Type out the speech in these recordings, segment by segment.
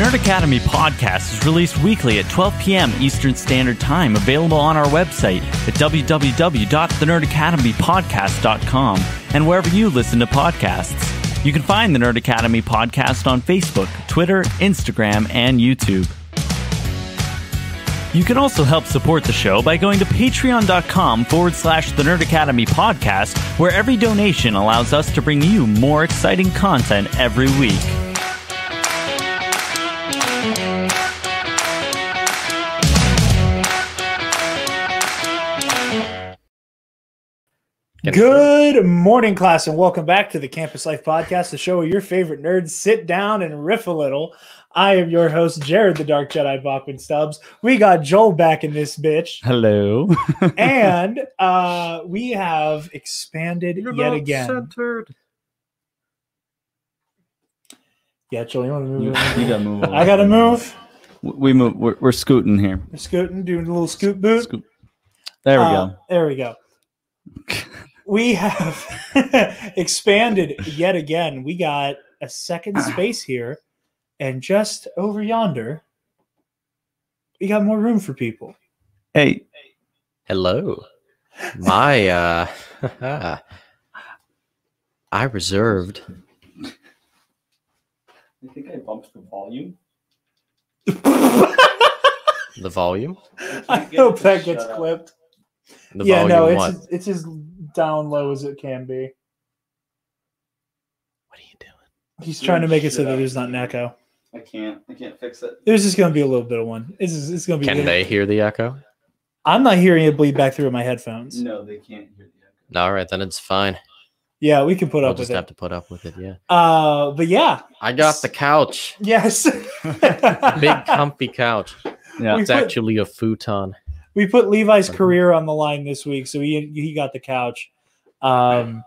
Nerd Academy podcast is released weekly at 12 p.m. Eastern Standard Time, available on our website at www.thenerdacademypodcast.com and wherever you listen to podcasts. You can find the Nerd Academy podcast on Facebook, Twitter, Instagram, and YouTube. You can also help support the show by going to patreon.com/The Nerd Academy podcast, where every donation allows us to bring you more exciting content every week. Good morning, class, and welcome back to the Campus Life Podcast, the show where your favorite nerds sit down and riff a little. I am your host, Jarod, the Dark Jedi Bachman Stubbs. We got Joel back in this bitch. Hello. And we have expanded yet again. Centered. Yeah, Joel, you want to move? You gotta move. I gotta move. We move. We're scooting here. We're scooting, doing a little scoot boot. Scoot. There we go. There we go. We have expanded yet again. We got a second space here, and just over yonder, we got more room for people. Hey. Hello. My I reserved. I think I bumped the volume. The volume? I hope that gets clipped. The Yeah, no, volume it's as down low as it can be. What are you doing? He's trying to make it so that there's not an echo. I can't fix it. There's just going to be a little bit of one. It's going to be. Can they hear the echo? I'm not hearing it bleed back through my headphones. No, they can't hear the echo. All right, then it's fine. Yeah, we can put I'll up just with have it. to put up with it, yeah. But yeah. I got the couch. Yes. Big comfy couch. Yeah. It's actually a futon. We put Levi's career on the line this week, so he got the couch. And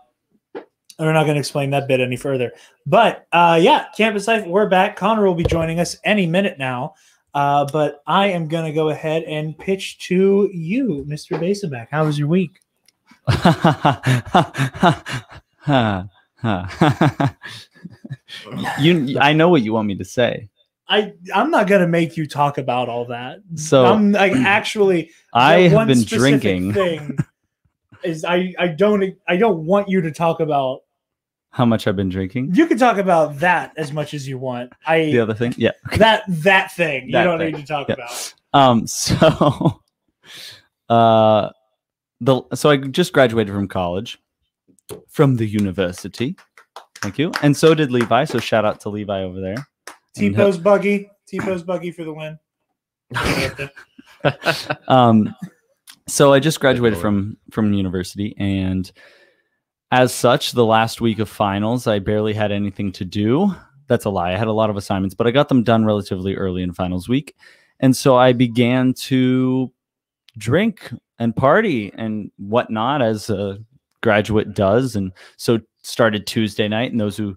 we're not going to explain that bit any further. But, yeah, Campus Life, we're back. Connor will be joining us any minute now. But I am going to go ahead and pitch to you, Mr. Basenback. How was your week? I know what you want me to say. I'm not gonna make you talk about all that. So I'm like actually I have one been specific drinking. Thing is I don't want you to talk about How much I've been drinking? you can talk about that as much as you want. The other thing? Yeah. that thing you That don't thing. need to talk Yeah. about. So I just graduated from college, from the university. Thank you. And so did Levi. So shout out to Levi over there. T-Pose buggy for the win. So I just graduated from university, and as such, the last week of finals, I barely had anything to do. That's a lie. I had a lot of assignments, but I got them done relatively early in finals week. And so I began to drink and party and whatnot, as a graduate does. And so started Tuesday night, and those who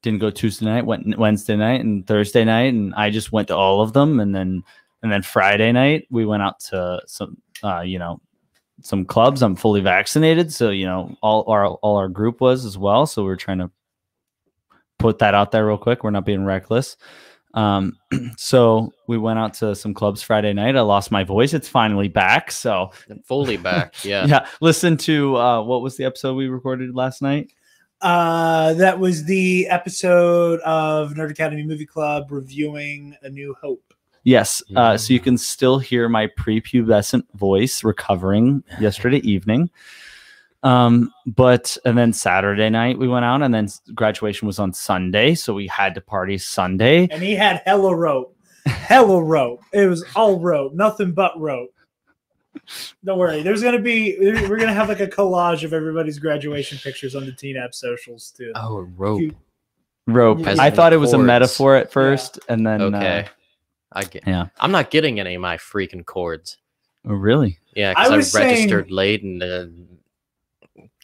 didn't go Tuesday night went Wednesday night and Thursday night, and I just went to all of them. And then Friday night we went out to some some clubs. I'm fully vaccinated, so all our group was as well. So we're trying to put that out there real quick. We're not being reckless. So we went out to some clubs Friday night. I lost my voice. It's finally back. So Fully back, yeah. yeah. Listen to what was the episode we recorded last night? That was the episode of Nerd Academy Movie Club reviewing A New Hope. Yes. So you can still hear my prepubescent voice recovering yesterday evening. And then Saturday night we went out, and then graduation was on Sunday. So we had to party Sunday. And he had hella rope. Hella rope. It was all rope. Nothing but rope. Don't worry. We're going to have like a collage of everybody's graduation pictures on the Teen App socials too. Oh, rope. Rope. As I thought it was a cords. metaphor at first, and then Okay. I get. yeah. I'm not getting any of my freaking cords. Oh, really? Yeah, I because I was registered saying- late, and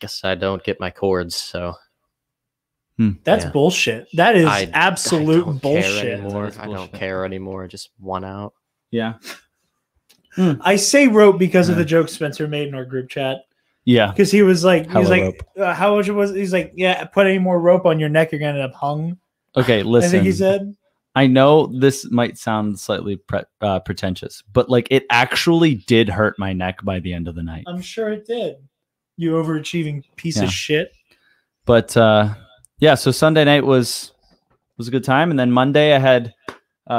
guess I don't get my cords. So That's yeah. bullshit. That is I absolute don't care bullshit. anymore. That is I don't bullshit. care anymore. I just want out. Yeah. I say rope because of the joke Spencer made in our group chat. Yeah. Because he was like, Hella how much it was? He's like, yeah, put any more rope on your neck, you're gonna end up hung. Okay, listen. I think he said. I know this might sound slightly pretentious, but like it actually did hurt my neck by the end of the night. I'm sure it did. You overachieving piece Yeah. of shit. But yeah, so Sunday night was a good time, and then Monday I had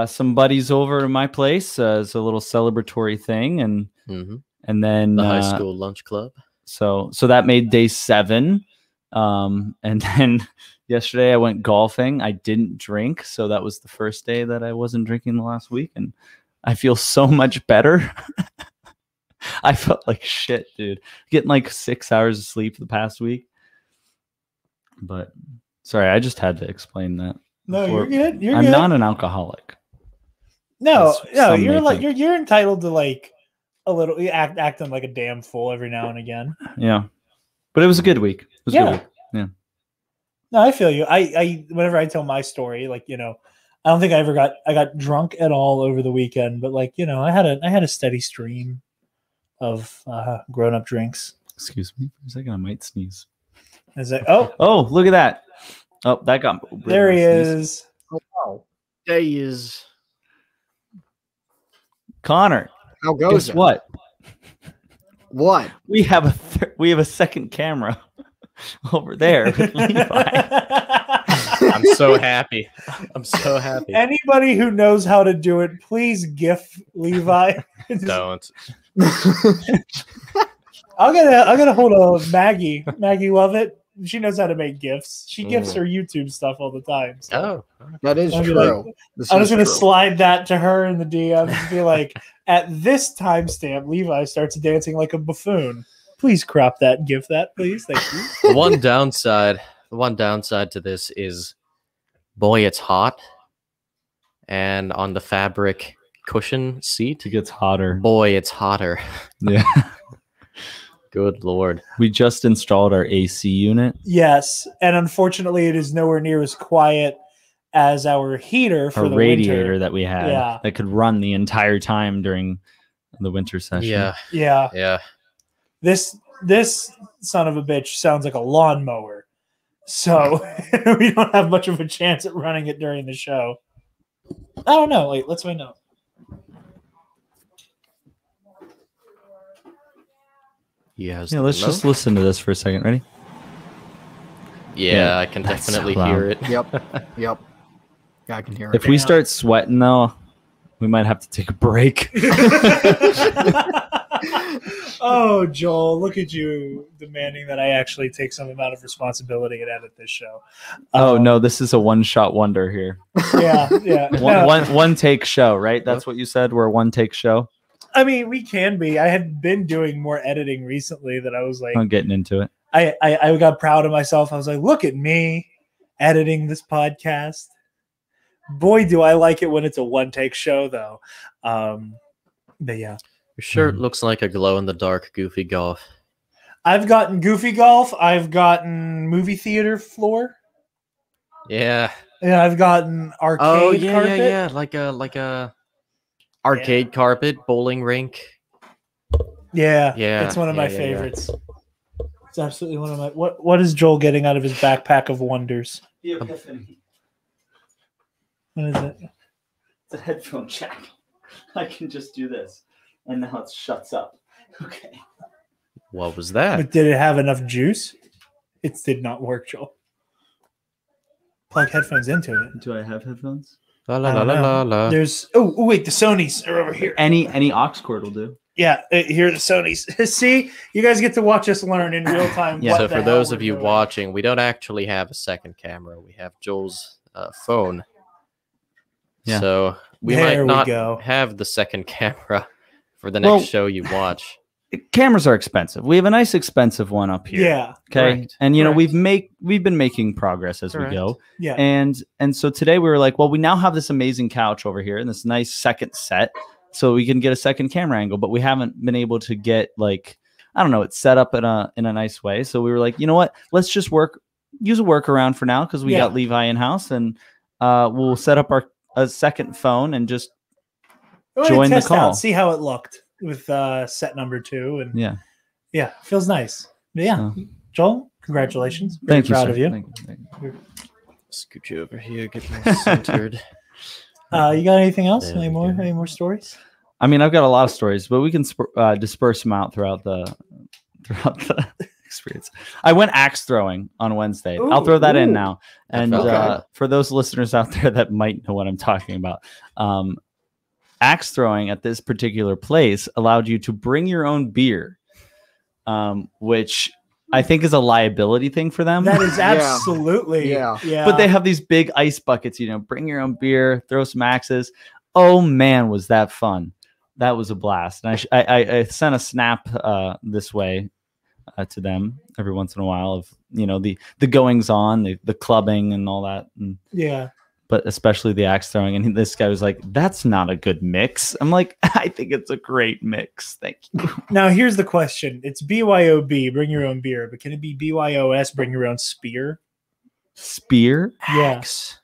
some buddies over to my place as a little celebratory thing, and then the high school lunch club. So that made day 7, and then yesterday I went golfing. I didn't drink, so that was the first day that I wasn't drinking the last week, and I feel so much better. I felt like shit, dude. Getting like 6 hours of sleep the past week. But sorry, I just had to explain that. No, you're good. I'm not an alcoholic. No, you're like you're entitled to like a little acting like a damn fool every now and again. Yeah, but it was a good week. It was a good week. Yeah. No, I feel you. I whenever I tell my story, like I don't think I got drunk at all over the weekend, but like I had a steady stream of grown up drinks. Excuse me for a second, I might sneeze. Is it? Oh, look at that! Oh, that got there. He is. Oh, wow. There he is. Connor. How goes it? What? We have a second camera over there with Levi. I'm so happy. Anybody who knows how to do it, please GIF Levi. Don't. I'm gonna hold a Maggie. Maggie Lovett. She knows how to make GIFs. She GIFs her YouTube stuff all the time. So. That is true. I'm just gonna slide that to her in the DMs and be like, at this timestamp, Levi starts dancing like a buffoon. Please crop that and GIF that, please. Thank you. The one downside to this is, boy, it's hot. And on the fabric cushion seat, it gets hotter. Boy, it's hotter. Yeah. Good Lord. We just installed our AC unit. Yes. And unfortunately, it is nowhere near as quiet as our heater for the radiator winter. That we had that could run the entire time during the winter session. Yeah. This son of a bitch sounds like a lawnmower. So we don't have much of a chance at running it during the show. I don't know. Wait, let's find out. Yeah, let's just listen to this for a second. Ready? Yeah, I can definitely hear it. Yep. Yeah, I can hear it. If we start sweating, though, we might have to take a break. Oh, Joel, look at you demanding that I actually take some amount of responsibility and edit this show. Oh, no, this is a one-shot wonder here. Yeah. One take show, right? That's what you said? We're a one-take show? I mean, we can be. I had been doing more editing recently that I was like... I'm getting into it. I got proud of myself. I was like, look at me editing this podcast. Boy, do I like it when it's a one-take show, though. But yeah. Your shirt looks like a glow-in-the-dark Goofy Golf. I've gotten Goofy Golf. I've gotten movie theater floor. Yeah. Yeah, I've gotten arcade carpet. Yeah. Like a arcade carpet, bowling rink. Yeah. It's one of my favorites. Yeah. It's absolutely one of my... What is Joel getting out of his backpack of wonders? The Epiphany. What is it? It's a headphone jack. I can just do this. And now it shuts up. Okay. What was that? But did it have enough juice? It did not work, Joel. Plug headphones into it. Do I have headphones? La. There's wait, the Sonys are over here. Any aux cord will do. Yeah, here are the Sonys. See, you guys get to watch us learn in real time. Yeah. So for those of you watching, we don't actually have a second camera. We have Joel's phone. Yeah. So we might not have the second camera for the next show you watch. Cameras are expensive. We have a nice expensive one up here. Yeah. Okay. Correct. And we've been making progress as we go. Yeah. And so today we were like, well, we now have this amazing couch over here and this nice second set, so we can get a second camera angle, but we haven't been able to get it's set up in a nice way. So we were like, you know what? Let's just use a workaround for now because we got Levi in house, and we'll set up a second phone and just join the call. See how it looked with set number 2, and yeah, feels nice. But yeah, Joel, congratulations. Thank you. Proud of you. Thank you. Scoot you over here, get more centered. You got anything else? Any more stories? I mean, I've got a lot of stories, but we can disperse them out throughout the experience. I went axe throwing on Wednesday. I'll throw that in now. And for those listeners out there that might know what I'm talking about, axe throwing at this particular place allowed you to bring your own beer, which I think is a liability thing for them. That is absolutely. Yeah. But they have these big ice buckets, bring your own beer, throw some axes. Oh man, was that fun. That was a blast. And I sent a snap this way to them every once in a while of, the goings on, the clubbing and all that. And, but especially the axe throwing. And this guy was like, that's not a good mix. I'm like, I think it's a great mix. Thank you. Now, here's the question. It's BYOB, bring your own beer. But can it be BYOS, bring your own spear? Spear? Yes.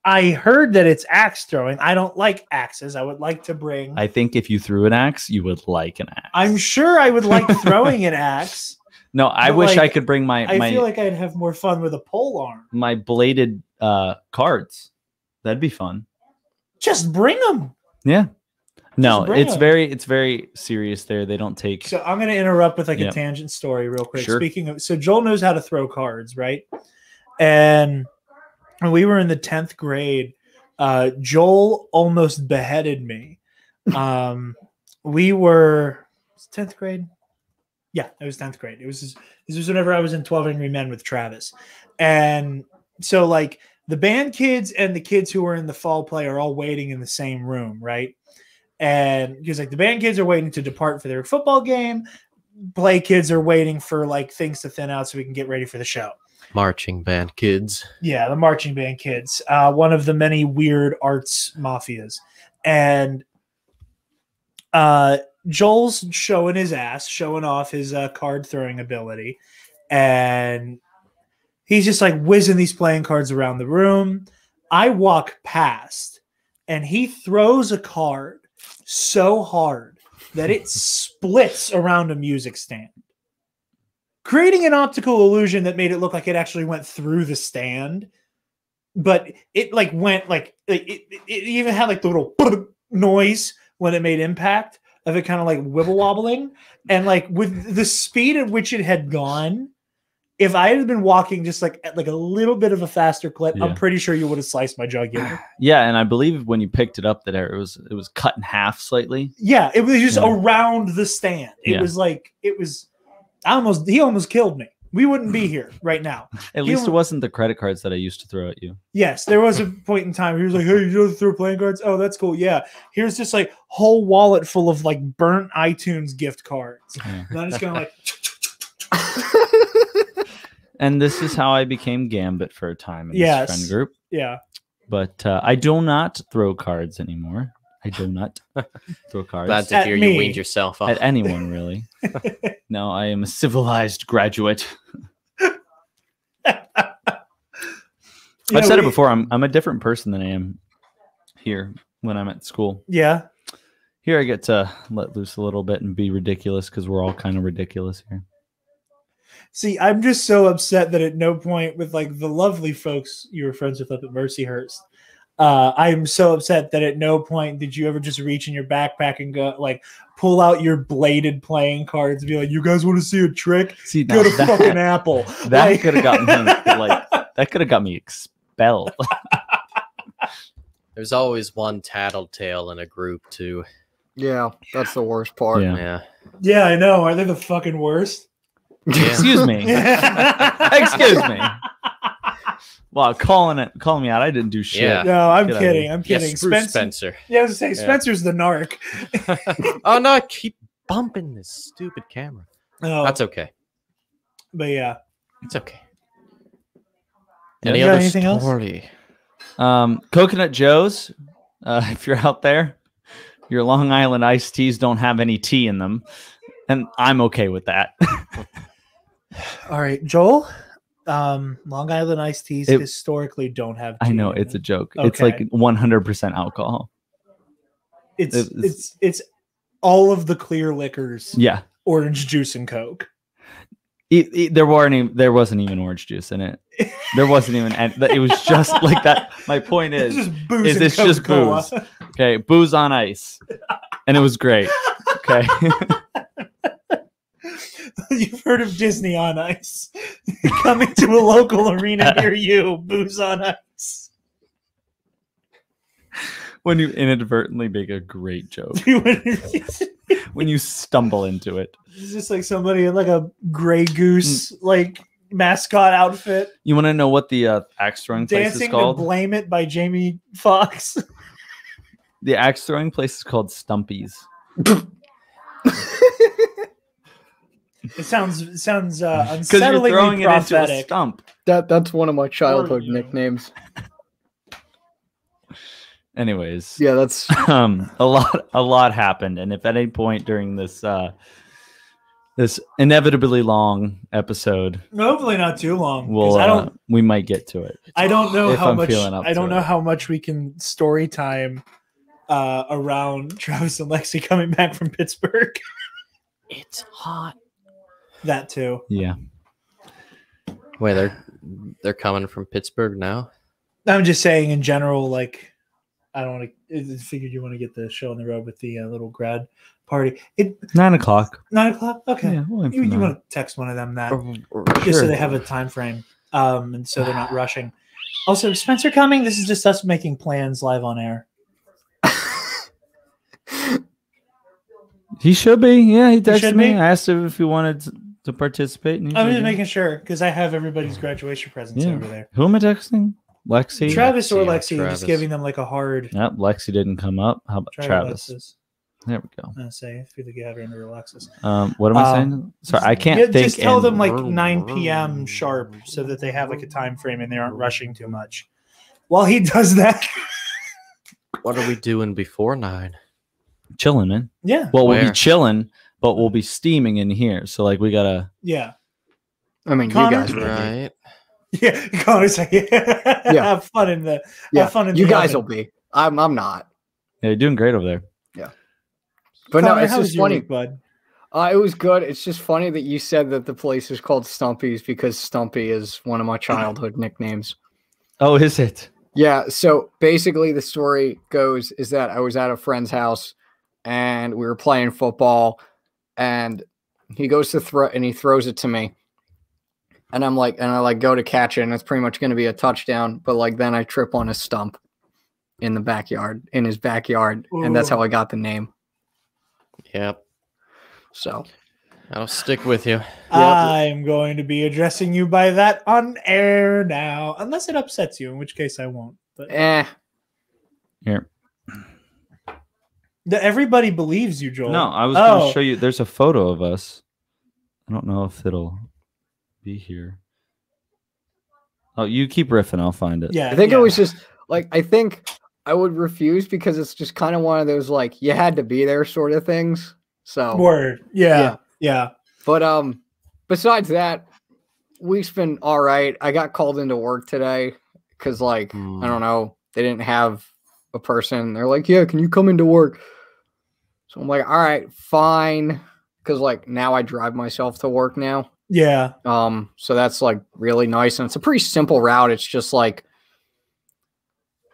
I heard that it's axe throwing. I don't like axes. I would like to bring... I think if you threw an axe, you would like an axe. I'm sure I would like throwing an axe. No, I wish I could bring my... I feel like I'd have more fun with a pole arm. My bladed cards. That'd be fun. Just bring them. Yeah. No, it's very serious there. They don't take... So I'm going to interrupt with a tangent story real quick. Sure. Speaking of... So Joel knows how to throw cards, right? And... when we were in the 10th grade, Joel almost beheaded me. We were 10th grade. Yeah, it was 10th grade. This was whenever I was in 12 Angry Men with Travis. And so the band kids and the kids who were in the fall play are all waiting in the same room, right? And because the band kids are waiting to depart for their football game, play kids are waiting for things to thin out so we can get ready for the show. Marching band kids. Yeah, the marching band kids. One of the many weird arts mafias. And Joel's showing his ass, showing off his card throwing ability. And he's just whizzing these playing cards around the room. I walk past and he throws a card so hard that it splits around a music stand, creating an optical illusion that made it look like it actually went through the stand. But it went it even had the little noise when it made impact of it kind of wibble wobbling. And with the speed at which it had gone, if I had been walking just at a little bit of a faster clip, I'm pretty sure you would have sliced my jugular. Yeah, and I believe when you picked it up that it was cut in half slightly. Yeah, it was just around the stand. It was he almost killed me. We wouldn't be here right now. At least it wasn't the credit cards that I used to throw at you. Yes, there was a point in time he was like, "Hey, you know throw playing cards? Oh, that's cool. Yeah, here's just whole wallet full of burnt iTunes gift cards." Yeah. And I'm just going And this is how I became Gambit for a time in this friend group. Yeah, but I do not throw cards anymore. I do not throw cards. Glad to hear you weaned yourself off. At anyone, really. No, I am a civilized graduate. I've said it before. I'm a different person than I am here when I'm at school. Yeah. Here I get to let loose a little bit and be ridiculous because we're all kind of ridiculous here. See, I'm just so upset that at no point with the lovely folks you were friends with up at Mercyhurst, I'm so upset that at no point did you ever just reach in your backpack and go pull out your bladed playing cards and be like, "You guys want to see a trick? Go to fucking Apple." That could have gotten me that could have got me expelled. There's always one tattletale in a group too. Yeah, that's the worst part. Yeah, I know. Are they the fucking worst? Yeah. Excuse me. Excuse me. Wow, calling me out. I didn't do shit. Yeah. No, I'm kidding. I'm kidding. Yes, Spencer. Yeah, I was going to say, Spencer's the narc. Oh, no, I keep bumping this stupid camera. Oh. That's okay. But yeah. It's okay. Any other story? Coconut Joe's, if you're out there, your Long Island iced teas don't have any tea in them. And I'm okay with that. All right, Joel. Long Island iced teas historically don't have tea. I know it's a joke. Okay. It's 100% alcohol. It's all of the clear liquors. Yeah. Orange juice and Coke. There wasn't even orange juice in it. There wasn't even it was just like that. My point is it's just booze. Okay, booze on ice. And it was great. Okay. You've heard of Disney on Ice. Coming to a local arena near you, booze on ice. When you inadvertently make a great joke. When you stumble into it. It's just like somebody in like a Grey Goose like mascot outfit. You want to know what the axe throwing place is called? Dancing to Blame It by Jamie Foxx. The axe throwing place is called Stumpy's. It sounds unsettlingly because you're throwing prophetic. it into a stump. That's one of my childhood nicknames. Anyways, yeah, that's a lot happened, and if at any point during this this inevitably long episode, hopefully not too long, we might get to it. I don't know how much. I don't know how much we can story time around Travis and Lexi coming back from Pittsburgh. It's hot. That too. Yeah. Wait, they're coming from Pittsburgh now? I'm just saying in general, like, I don't want to. Figured you want to get the show on the road with the little grad party. 9 o'clock. 9 o'clock. Okay. Yeah, you want to text one of them that just so they have a time frame, and so they're not rushing. Also, Spencer coming. This is just us making plans live on air. He should be. Yeah, he texted me. I asked him if he wanted to participate. And I was just making sure because I have everybody's graduation presents over there. Who am I texting? Lexi? Travis or Lexi? Just giving them like a hard. Yep, Lexi didn't come up. How about Travis? There we go. I say, I feel like you have her under Alexis. What am I saying? Sorry, I can't think. Just tell them like 9 p.m. sharp so that they have like a time frame and they aren't rushing too much. While he does that. What are we doing before 9? Chilling, man. Yeah. Well, we'll be chilling, but we'll be steaming in here. So, like, we gotta. Yeah. I mean, Connor, you guys, right? Yeah, Connor's like, yeah. Have fun in the. Yeah, have fun in you the guys oven. will be. I'm not. Yeah, you're doing great over there. Yeah. But Connor, no, it's how was just your funny, week, bud. It was good. It's just funny that you said that the place is called Stumpy's because Stumpy is one of my childhood nicknames. Oh, is it? Yeah. So basically, the story goes is that I was at a friend's house. And we were playing football, and he goes to throw, and he throws it to me. And I'm like, and I like go to catch it, and it's pretty much going to be a touchdown. But like then I trip on a stump in his backyard, Ooh. and that's how I got the name. Yep. So I'll stick with you. I'm going to be addressing you by that on air now, unless it upsets you, in which case I won't. But Here. Everybody believes you, Joel. No, I was going to show you. There's a photo of us. I don't know if it'll be here. Oh, you keep riffing. I'll find it. Yeah, I think it was just like I think I would refuse because it's just kind of one of those like you had to be there sort of things. So word, yeah. But besides that, week's been all right. I got called into work today because I don't know, they didn't have a person. They're like, yeah, can you come into work? So I'm like, all right, fine. Because now I drive myself to work now. Yeah. So that's really nice. And it's a pretty simple route. It's just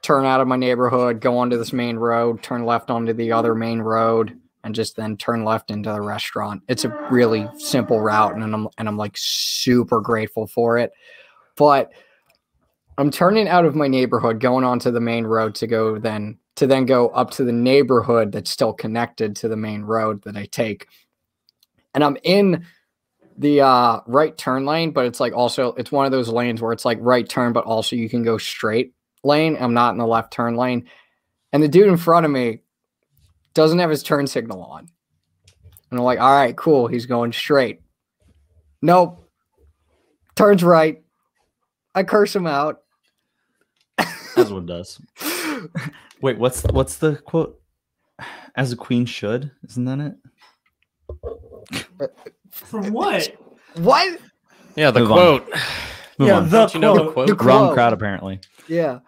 turn out of my neighborhood, go onto this main road, turn left onto the other main road, and just then turn left into the restaurant. It's a really simple route, and I'm super grateful for it. But I'm turning out of my neighborhood, going onto the main road to then go up to the neighborhood that's still connected to the main road that I take. And I'm in the right turn lane, but it's it's one of those lanes where it's right turn, but also you can go straight lane. I'm not in the left turn lane. And the dude in front of me doesn't have his turn signal on. And I'm like, all right, cool. He's going straight. Nope. Turns right. I curse him out. As one does. Wait, what's the quote? As a queen should, isn't that it? From what? What? Yeah, the Move quote. Yeah, on. the Don't you know the quote? The Wrong quote. crowd, apparently. Yeah.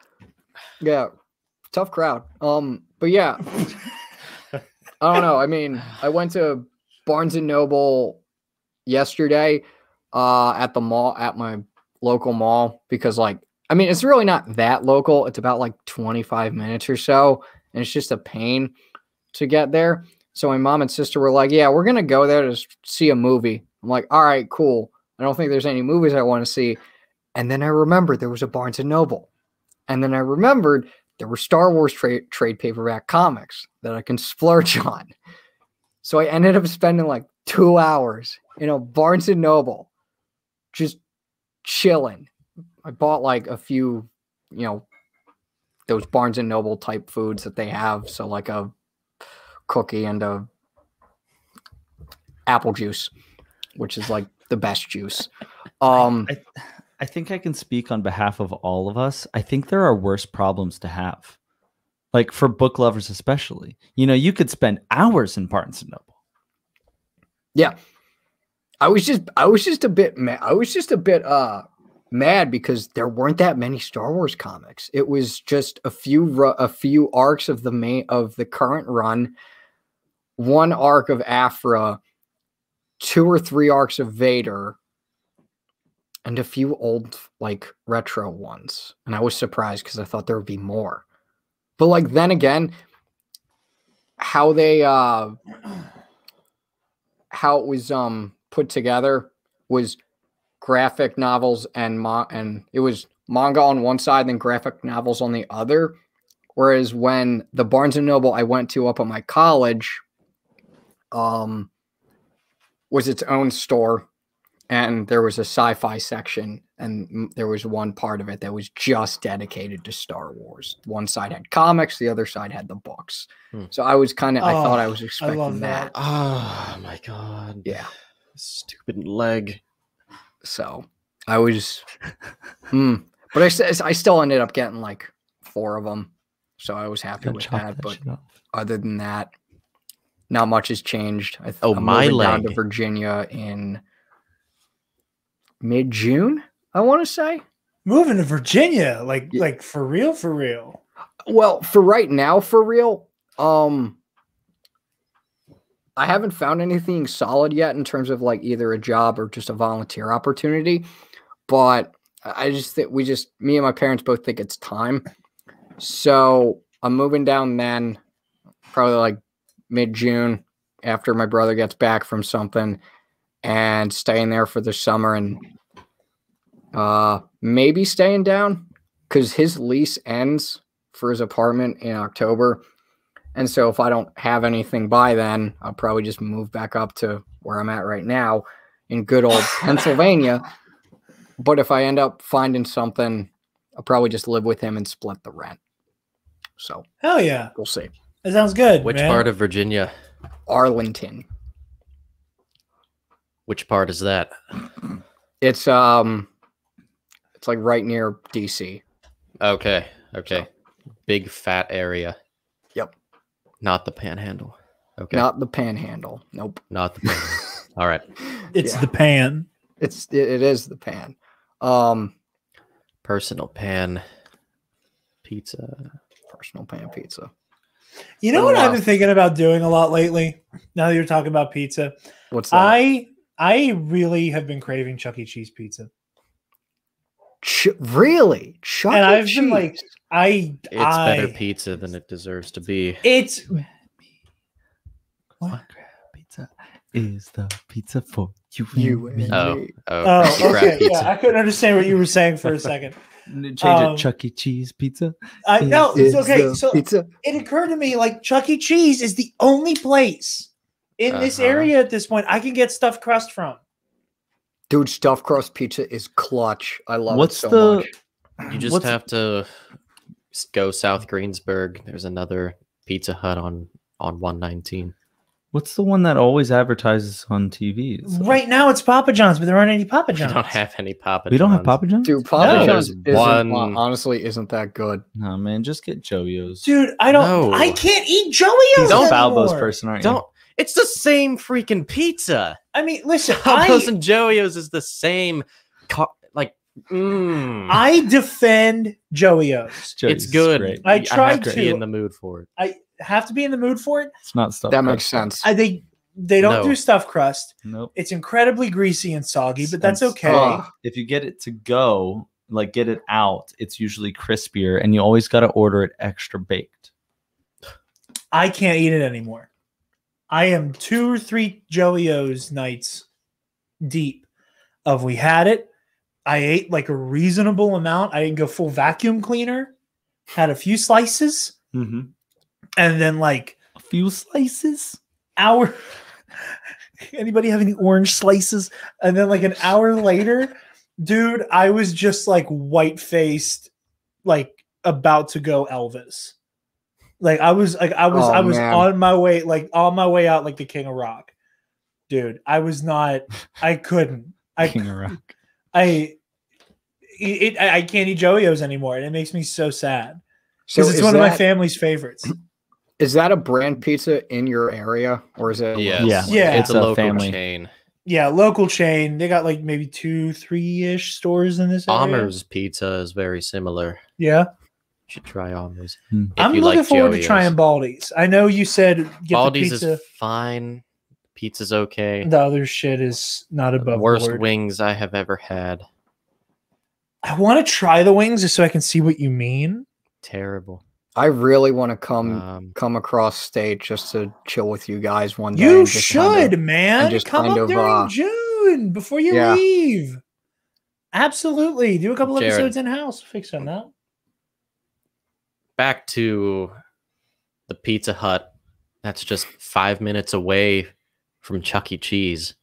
Tough crowd. But yeah. I don't know. I mean, I went to Barnes and Noble yesterday at the mall at my local mall because, like, I mean, it's really not that local. It's about like 25 minutes or so, and it's just a pain to get there. So my mom and sister were like, yeah, we're going to go there to see a movie. I'm like, all right, cool. I don't think there's any movies I want to see. And then I remembered there was a Barnes & Noble. And then I remembered there were Star Wars trade paperback comics that I can splurge on. So I ended up spending like 2 hours in a Barnes & Noble just chilling. I bought like a few, those Barnes & Noble type foods that they have. So like a cookie and a apple juice, which is like the best juice. I think I can speak on behalf of all of us. I think there are worse problems to have, like for book lovers especially. You could spend hours in Barnes & Noble. Yeah, I was just a bit mad because there weren't that many Star Wars comics. It was just a few arcs of the current run, one arc of Aphra, 2 or 3 arcs of Vader, and a few old like retro ones. And I was surprised because I thought there would be more. But like then again, how it was put together was graphic novels and it was manga on one side, then graphic novels on the other. Whereas when the Barnes & Noble I went to up at my college was its own store, and there was a sci-fi section, and there was one part of it that was just dedicated to Star Wars. One side had comics, the other side had the books. So I was I thought I was expecting that. Oh my God. Yeah. Stupid leg. So I was, but I still ended up getting like 4 of them. So I was happy with that. But other than that, not much has changed. I'm moving down to Virginia in mid-June, I want to say. Moving to Virginia, like for real? Well, for right now, for real. I haven't found anything solid yet in terms of like either a job or just a volunteer opportunity, but I just think me and my parents both think it's time. So I'm moving down then, probably like mid-June after my brother gets back from something, and staying there for the summer and maybe staying down because his lease ends for his apartment in October. And so if I don't have anything by then, I'll probably just move back up to where I'm at right now in good old Pennsylvania. But if I end up finding something, I'll probably just live with him and split the rent. So hell yeah, we'll see. That sounds good. Which part of Virginia? Arlington. Which part is that? It's like right near DC. Okay. Big fat area. Yep. Not the Panhandle. Okay. Not the Panhandle. Nope. Not the Panhandle. All right. It's the pan. It is the pan. Personal pan pizza. Personal pan pizza. You know what I've been thinking about doing a lot lately? Now that you're talking about pizza. What's that? I really have been craving Chuck E. Cheese pizza. Really? Chuck and E. I've Cheese? been like, it's better pizza than it deserves to be. It's one crab pizza is the pizza for you and me. Oh, okay. Yeah, I couldn't understand what you were saying for a second. Change it, Chuck E. Cheese pizza. No, it's okay. So pizza. It occurred to me like Chuck E. Cheese is the only place in this area at this point I can get stuffed crust from. Dude, stuffed crust pizza is clutch. I love it so much. You just have to go South Greensburg. There's another Pizza Hut on 119. What's the one that always advertises on TV? Right now it's Papa John's, but there aren't any Papa John's. We don't have any Papa John's. We don't have Papa John's? Dude, Papa John's honestly isn't that good. No, man, just get Joey-O's. Dude, I can't eat Joey-O's Don't anymore. Balbo's person, aren't you? It's the same freaking pizza. I mean, listen, Balbo's and Joey-O's is the same. I defend Joey-O's. It's good. Great. I tried to be in the mood for it. I have to be in the mood for it. It's not stuff. That makes sense. They don't do stuffed crust. Nope. It's incredibly greasy and soggy, but that's okay. If you get it to go, like get it out, it's usually crispier, and you always got to order it extra baked. I can't eat it anymore. I am 2 or 3 Joey-O's nights deep of we had it. I ate like a reasonable amount. I didn't go full vacuum cleaner. Had a few slices. Mm-hmm. And then like a few slices. Anybody have any orange slices? And then like an hour later, dude, I was just like white-faced, like about to go Elvis. Like I was on my way out like the King of Rock. Dude, I couldn't. King of Rock. I can't eat Joey-O's anymore, and it makes me so sad. Because it's one of my family's favorites. Is that a brand pizza in your area, or is it? Yeah. It's a local family chain. Yeah, local chain. They got like maybe 2-3-ish stores in this area. Amr's Pizza is very similar. Yeah. You should try Amr's. I'm looking forward to trying Baldi's. I know you said get Baldi's the pizza. Is fine. Pizza's okay. The other shit is not above worst board. Wings I have ever had. I want to try the wings just so I can see what you mean. Terrible. I really want to come across state just to chill with you guys one day. You should, man. Just come up during June before you leave. Absolutely. Do a couple episodes in-house. Fix on that. Back to the Pizza Hut. That's just 5 minutes away from Chuck E. Cheese.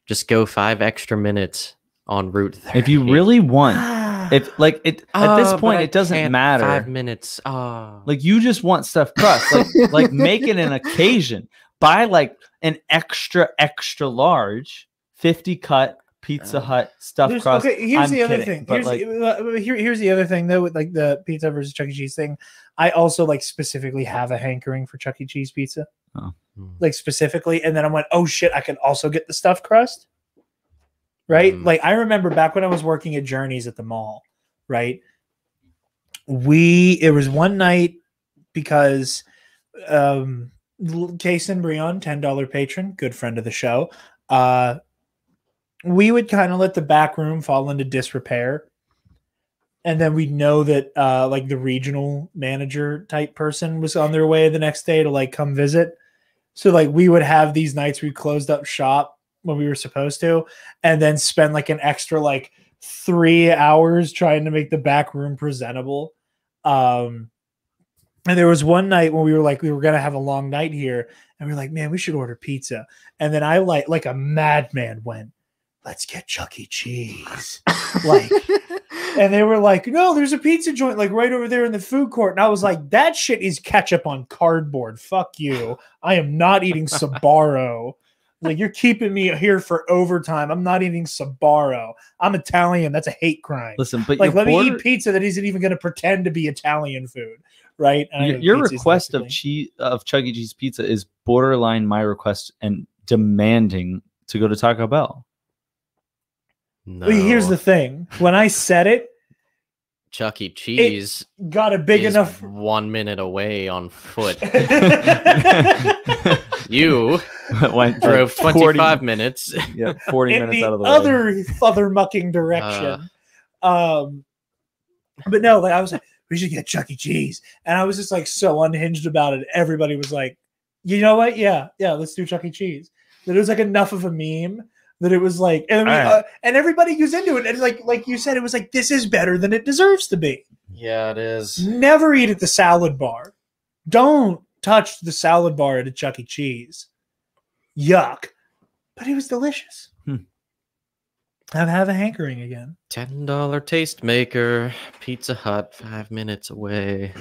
Just go 5 extra minutes en route there. If you really want... If like it at this point, it doesn't matter. 5 minutes. Oh, like you just want stuffed crust. like make it an occasion. Buy like an extra large 50 cut Pizza Hut stuffed crust. Okay, here's the other thing. Here's the other thing though with like the pizza versus Chuck E. Cheese thing. I also like specifically have a hankering for Chuck E. Cheese pizza. Oh. Like specifically, and then I went, oh shit, I could also get the stuffed crust. Right? Like I remember back when I was working at Journeys at the mall, right? It was one night because Case and Breon, $10 patron, good friend of the show. We would kind of let the back room fall into disrepair. And then we'd know that like the regional manager type person was on their way the next day to like come visit. So like we would have these nights we closed up shop when we were supposed to, and then spend like an extra like 3 hours trying to make the back room presentable. And there was one night when we were going to have a long night here, and we were like, man, we should order pizza. And then I like a madman went, let's get Chuck E. Cheese. And they were like, no, there's a pizza joint like right over there in the food court. And I was like, that shit is ketchup on cardboard. Fuck you. I am not eating Sbarro. Like, you're keeping me here for overtime. I'm not eating Sbarro. I'm Italian. That's a hate crime. Listen, but like, let me eat pizza that isn't even going to pretend to be Italian food, right? Your request of Chuck E. Cheese pizza is borderline my request and demanding to go to Taco Bell. No. But here's the thing: when I said it, Chuck E. Cheese got a big enough 1 minute away on foot. You drove 25 minutes. Yeah, 40 minutes out of the way. Other mucking direction. But no, like I was like, we should get Chuck E. Cheese. And I was just like so unhinged about it. Everybody was like, you know what? Yeah, let's do Chuck E. Cheese. That it was like enough of a meme that it was like, and everybody goes into it. And like you said, it was like, this is better than it deserves to be. Yeah, it is. Never eat at the salad bar. Don't touch the salad bar at a Chuck E. Cheese. Yuck. But it was delicious. I have a hankering again. $10 tastemaker, Pizza Hut, 5 minutes away.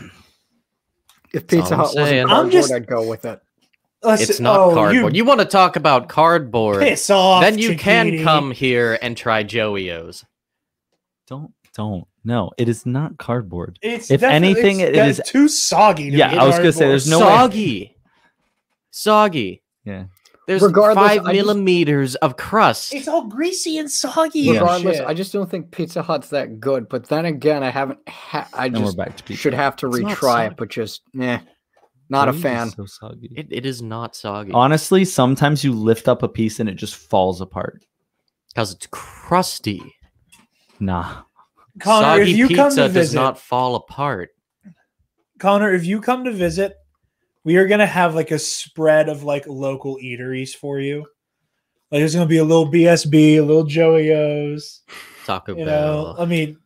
If Pizza Hut wasn't cardboard, I'd go with it. It's not cardboard. You want to talk about cardboard? Piss off. Then you can come here and try Joey-O's. Don't. No, it is not cardboard. If anything, it is too soggy. I was gonna say there's no soggy. Yeah. There's 5 millimeters of crust. It's all greasy and soggy. Regardless, I just don't think Pizza Hut's that good. But then again, I haven't. I just should have to retry it. But just Not a fan. So soggy. It is not soggy. Honestly, sometimes you lift up a piece and it just falls apart. Because it's crusty. Nah. Connor, Soggy if you come pizza to does visit, not fall apart. Connor, if you come to visit, we are gonna have like a spread of like local eateries for you. Like there's gonna be a little BSB, a little Joey O's, Taco you Bell. know. I mean,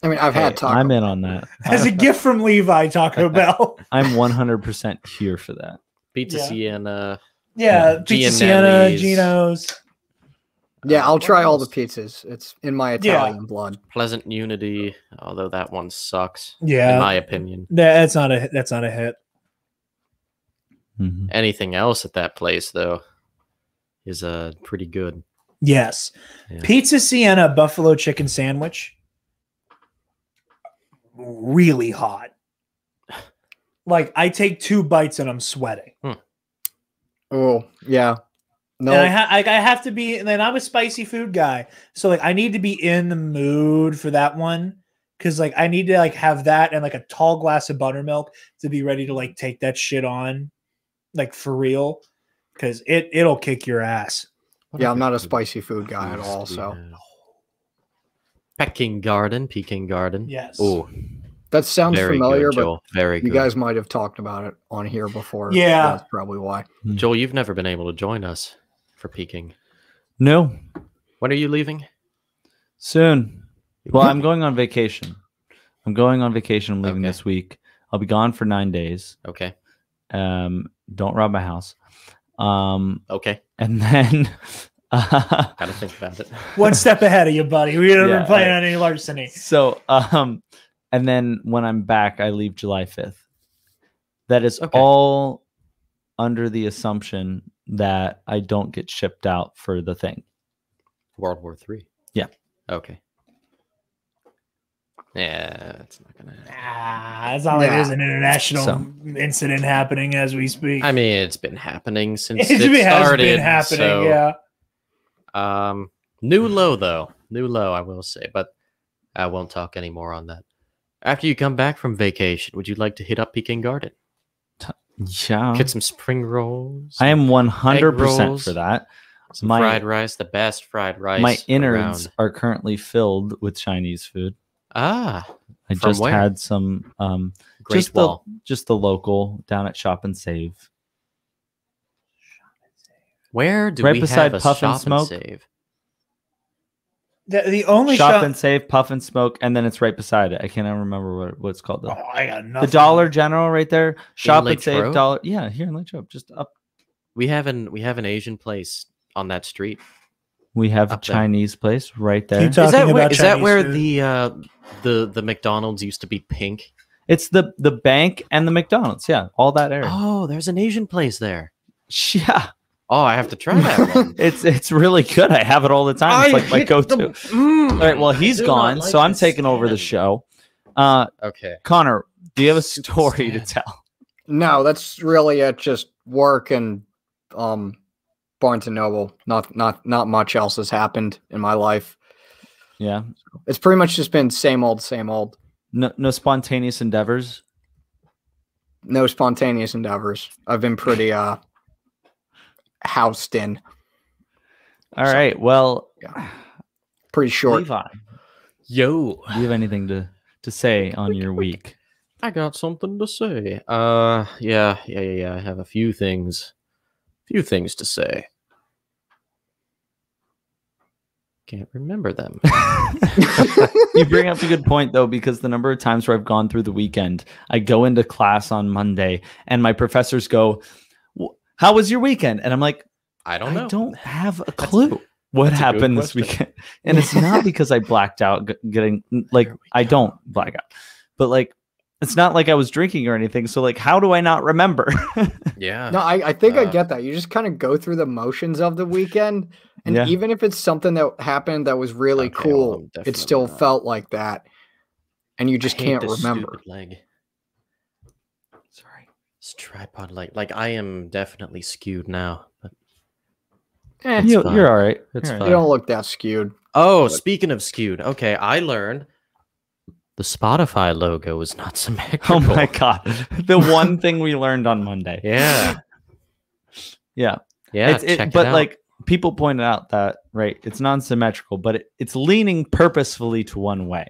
I've had Taco. I'm in on that. as a gift from Levi, Taco Bell. I'm 100% here for that. Pizza Yeah. Siena. Yeah, Pizza Siena, Gianelli's. Gino's. Yeah, I'll try all the else? pizzas. It's in my Italian blood. Pleasant Unity, although that one sucks. Yeah. In my opinion. That's not a hit. Mhm. Anything else at that place though is pretty good. Yes. Yeah. Pizza Siena buffalo chicken sandwich. Really hot. Like I take 2 bites and I'm sweating. Oh, yeah. No. And I have to be, and then I'm a spicy food guy. So like I need to be in the mood for that one. Cause like I need to like have that and like a tall glass of buttermilk to be ready to like take that shit on. Like for real. Cause it'll kick your ass. Yeah, I'm not a spicy food guy at all. So Peking Garden. Yes. Oh, that sounds very familiar, good, Joel. Very but you good. guys might have talked about it on here before. Yeah. That's probably why. Joel, you've never been able to join us for Peking. No. When are you leaving? Soon. Well, I'm going on vacation. I'm leaving this week. I'll be gone for 9 days. Okay. Don't rob my house. Okay. And then Gotta think about it. One step ahead of you, buddy. We haven't been playing right. on any larceny. So and then when I'm back, I leave July 5th. That is all under the assumption that I don't get shipped out for the thing. World War III. Yeah. Okay. Yeah, it's not gonna happen. It's not like there's an international incident happening as we speak. I mean, it's been happening since it it has started. been happening, so, yeah. New low though. New low, I will say, but I won't talk anymore on that. After you come back from vacation, would you like to hit up Peking Garden? Yeah. Get some spring rolls. I am 100% rolls, for that. Some fried rice, the best fried rice. My innards around. are currently filled with Chinese food. Ah, I just where? had some Great Wall. just the local down at Shop and Save. Where do right we beside have a Puff and Shop Smoke? Save? The only Shop and Save, Puff and Smoke, and then it's right beside it. I can't remember what it's called. I got nothing. The Dollar General right there. Shop and Save Road? Dollar. Yeah, here in Lake Road, just up. We have an Asian place on that street. We have a Up there. Chinese place right there. Keep talking about Is that where Chinese the McDonald's used to be pink? It's the bank and the McDonald's. Yeah, all that area. Oh, there's an Asian place there. Yeah. Oh, I have to try that one. It's really good. I have it all the time. It's like my go-to. All right, well, he's gone, so I'm taking over the show. Okay. Connor, do you have a story to tell? No, that's really it. Just work and Barnes and Noble. Not much else has happened in my life. Yeah. It's pretty much just been same old, same old. No spontaneous endeavors. No spontaneous endeavors. I've been pretty housed in. All right. Well, Pretty short. Levi, Yo. do you have anything to say on your week? I got something to say. Yeah. I have a few things to say. Can't remember them. You bring up a good point, though, because the number of times where I've gone through the weekend, I go into class on Monday and my professors go, "How was your weekend?" And I'm like, I don't know. I don't have a clue what happened this weekend. And it's not because I blacked out getting like, I don't black out, but like, it's not like I was drinking or anything. So like, how do I not remember? Yeah. No, I think I get that. You just kind of go through the motions of the weekend. And even if it's something that happened that was really cool, it still felt like that. And you just can't remember. Leg. Sorry. It's tripod leg. Like I am definitely skewed now. But You're all right. It's You're fine. You don't look that skewed. Oh, speaking of skewed. Okay, I learned The Spotify logo is not symmetrical. Oh my god. The one thing we learned on Monday. Yeah. Yeah. Yeah. But like people pointed out that, right, it's non-symmetrical, but it's leaning purposefully to one way.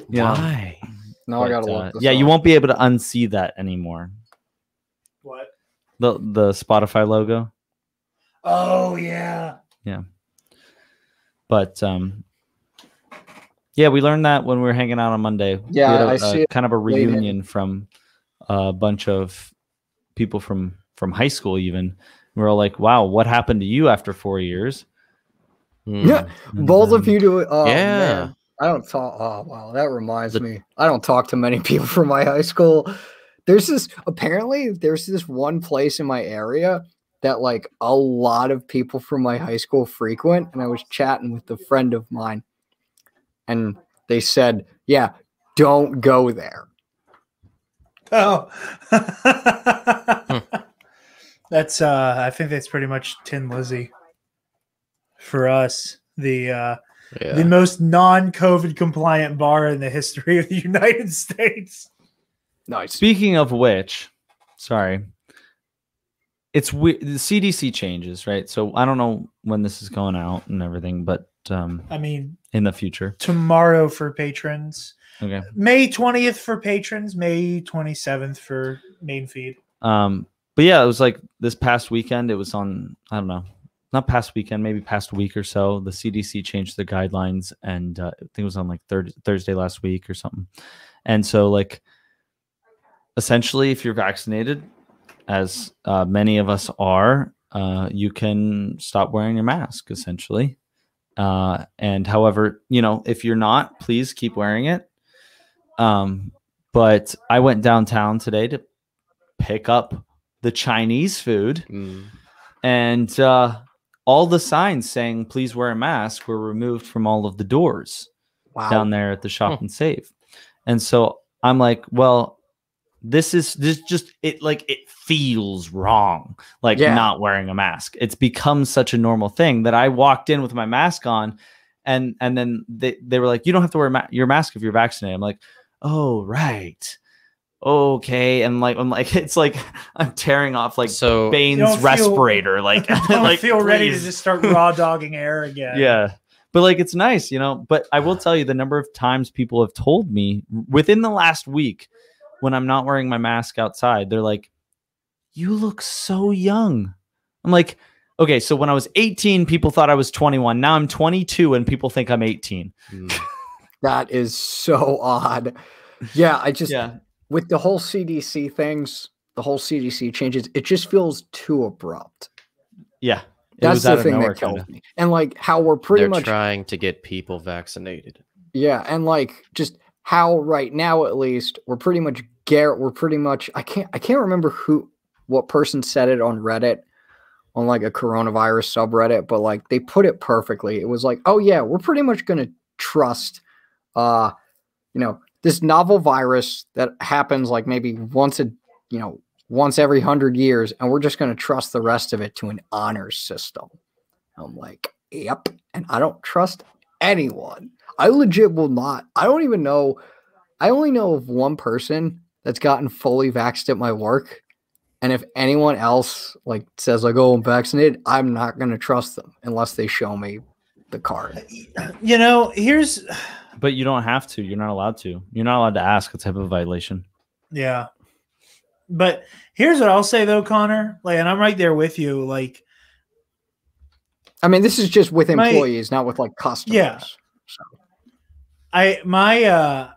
Why? Now I gotta look this yeah, up. you won't be able to unsee that anymore. What? The Spotify logo. Oh yeah. Yeah. But yeah, we learned that when we were hanging out on Monday. Yeah, we had I see kind of a reunion from a bunch of people from high school. Even we were all like, "Wow, what happened to you after 4 years?" Yeah, both of you do it. Oh, yeah. Man. I don't talk. Oh wow, that reminds me. I don't talk to many people from my high school. There's this one place in my area that like a lot of people from my high school frequent, and I was chatting with a friend of mine, and they said, "Yeah, don't go there." Oh, that's I think that's pretty much Tin Lizzy for us. The most non-COVID compliant bar in the history of the United States. Nice. Speaking of which, sorry, it's the CDC changes, right? So I don't know when this is going out and everything, but I mean, in the future, tomorrow for patrons. Okay. May 20th for patrons, May 27th for main feed. But yeah, it was like this past weekend. It was on, I don't know, not past weekend, maybe past week or so. The CDC changed the guidelines, and I think it was on like Thursday last week or something. And so, like, essentially, if you're vaccinated, as many of us are, you can stop wearing your mask, essentially. And however, if you're not, please keep wearing it. But I went downtown today to pick up the Chinese food, and all the signs saying "please wear a mask" were removed from all of the doors down there at the Shop and Save. And so I'm like, well, this just it feels wrong, not wearing a mask. It's become such a normal thing that I walked in with my mask on, and then they were like, you don't have to wear your mask if you're vaccinated. I'm like, oh, right. Okay. And I'm like, it's like I'm tearing off Bane's respirator. I don't feel ready to just start raw dogging air again. Yeah. But it's nice, but I will tell you the number of times people have told me within the last week when I'm not wearing my mask outside, they're like, you look so young. I'm like, okay, so when I was 18, people thought I was 21. Now I'm 22 and people think I'm 18. That is so odd. Yeah, with the whole CDC things, the whole CDC changes, it just feels too abrupt. Yeah. That's the thing that kills me. And how we're pretty much trying to get people vaccinated. Yeah, and just how right now at least we're pretty much I can't remember what person said it on Reddit, on a coronavirus subreddit, but they put it perfectly. It was like, oh yeah, we're pretty much gonna trust this novel virus that happens maybe once every 100 years, and we're just going to trust the rest of it to an honors system. I'm like, yep. And I don't trust anyone. I legit will not. I don't even know. I only know of one person that's gotten fully vaxxed at my work. And if anyone else says oh, I'm vaccinated, I'm not going to trust them unless they show me the card. But you don't have to. You're not allowed to. You're not allowed to ask. It's a HIPAA violation. Yeah. But here's what I'll say though, Connor. And I'm right there with you. I mean, this is just with employees, not with customers. Yeah. So. My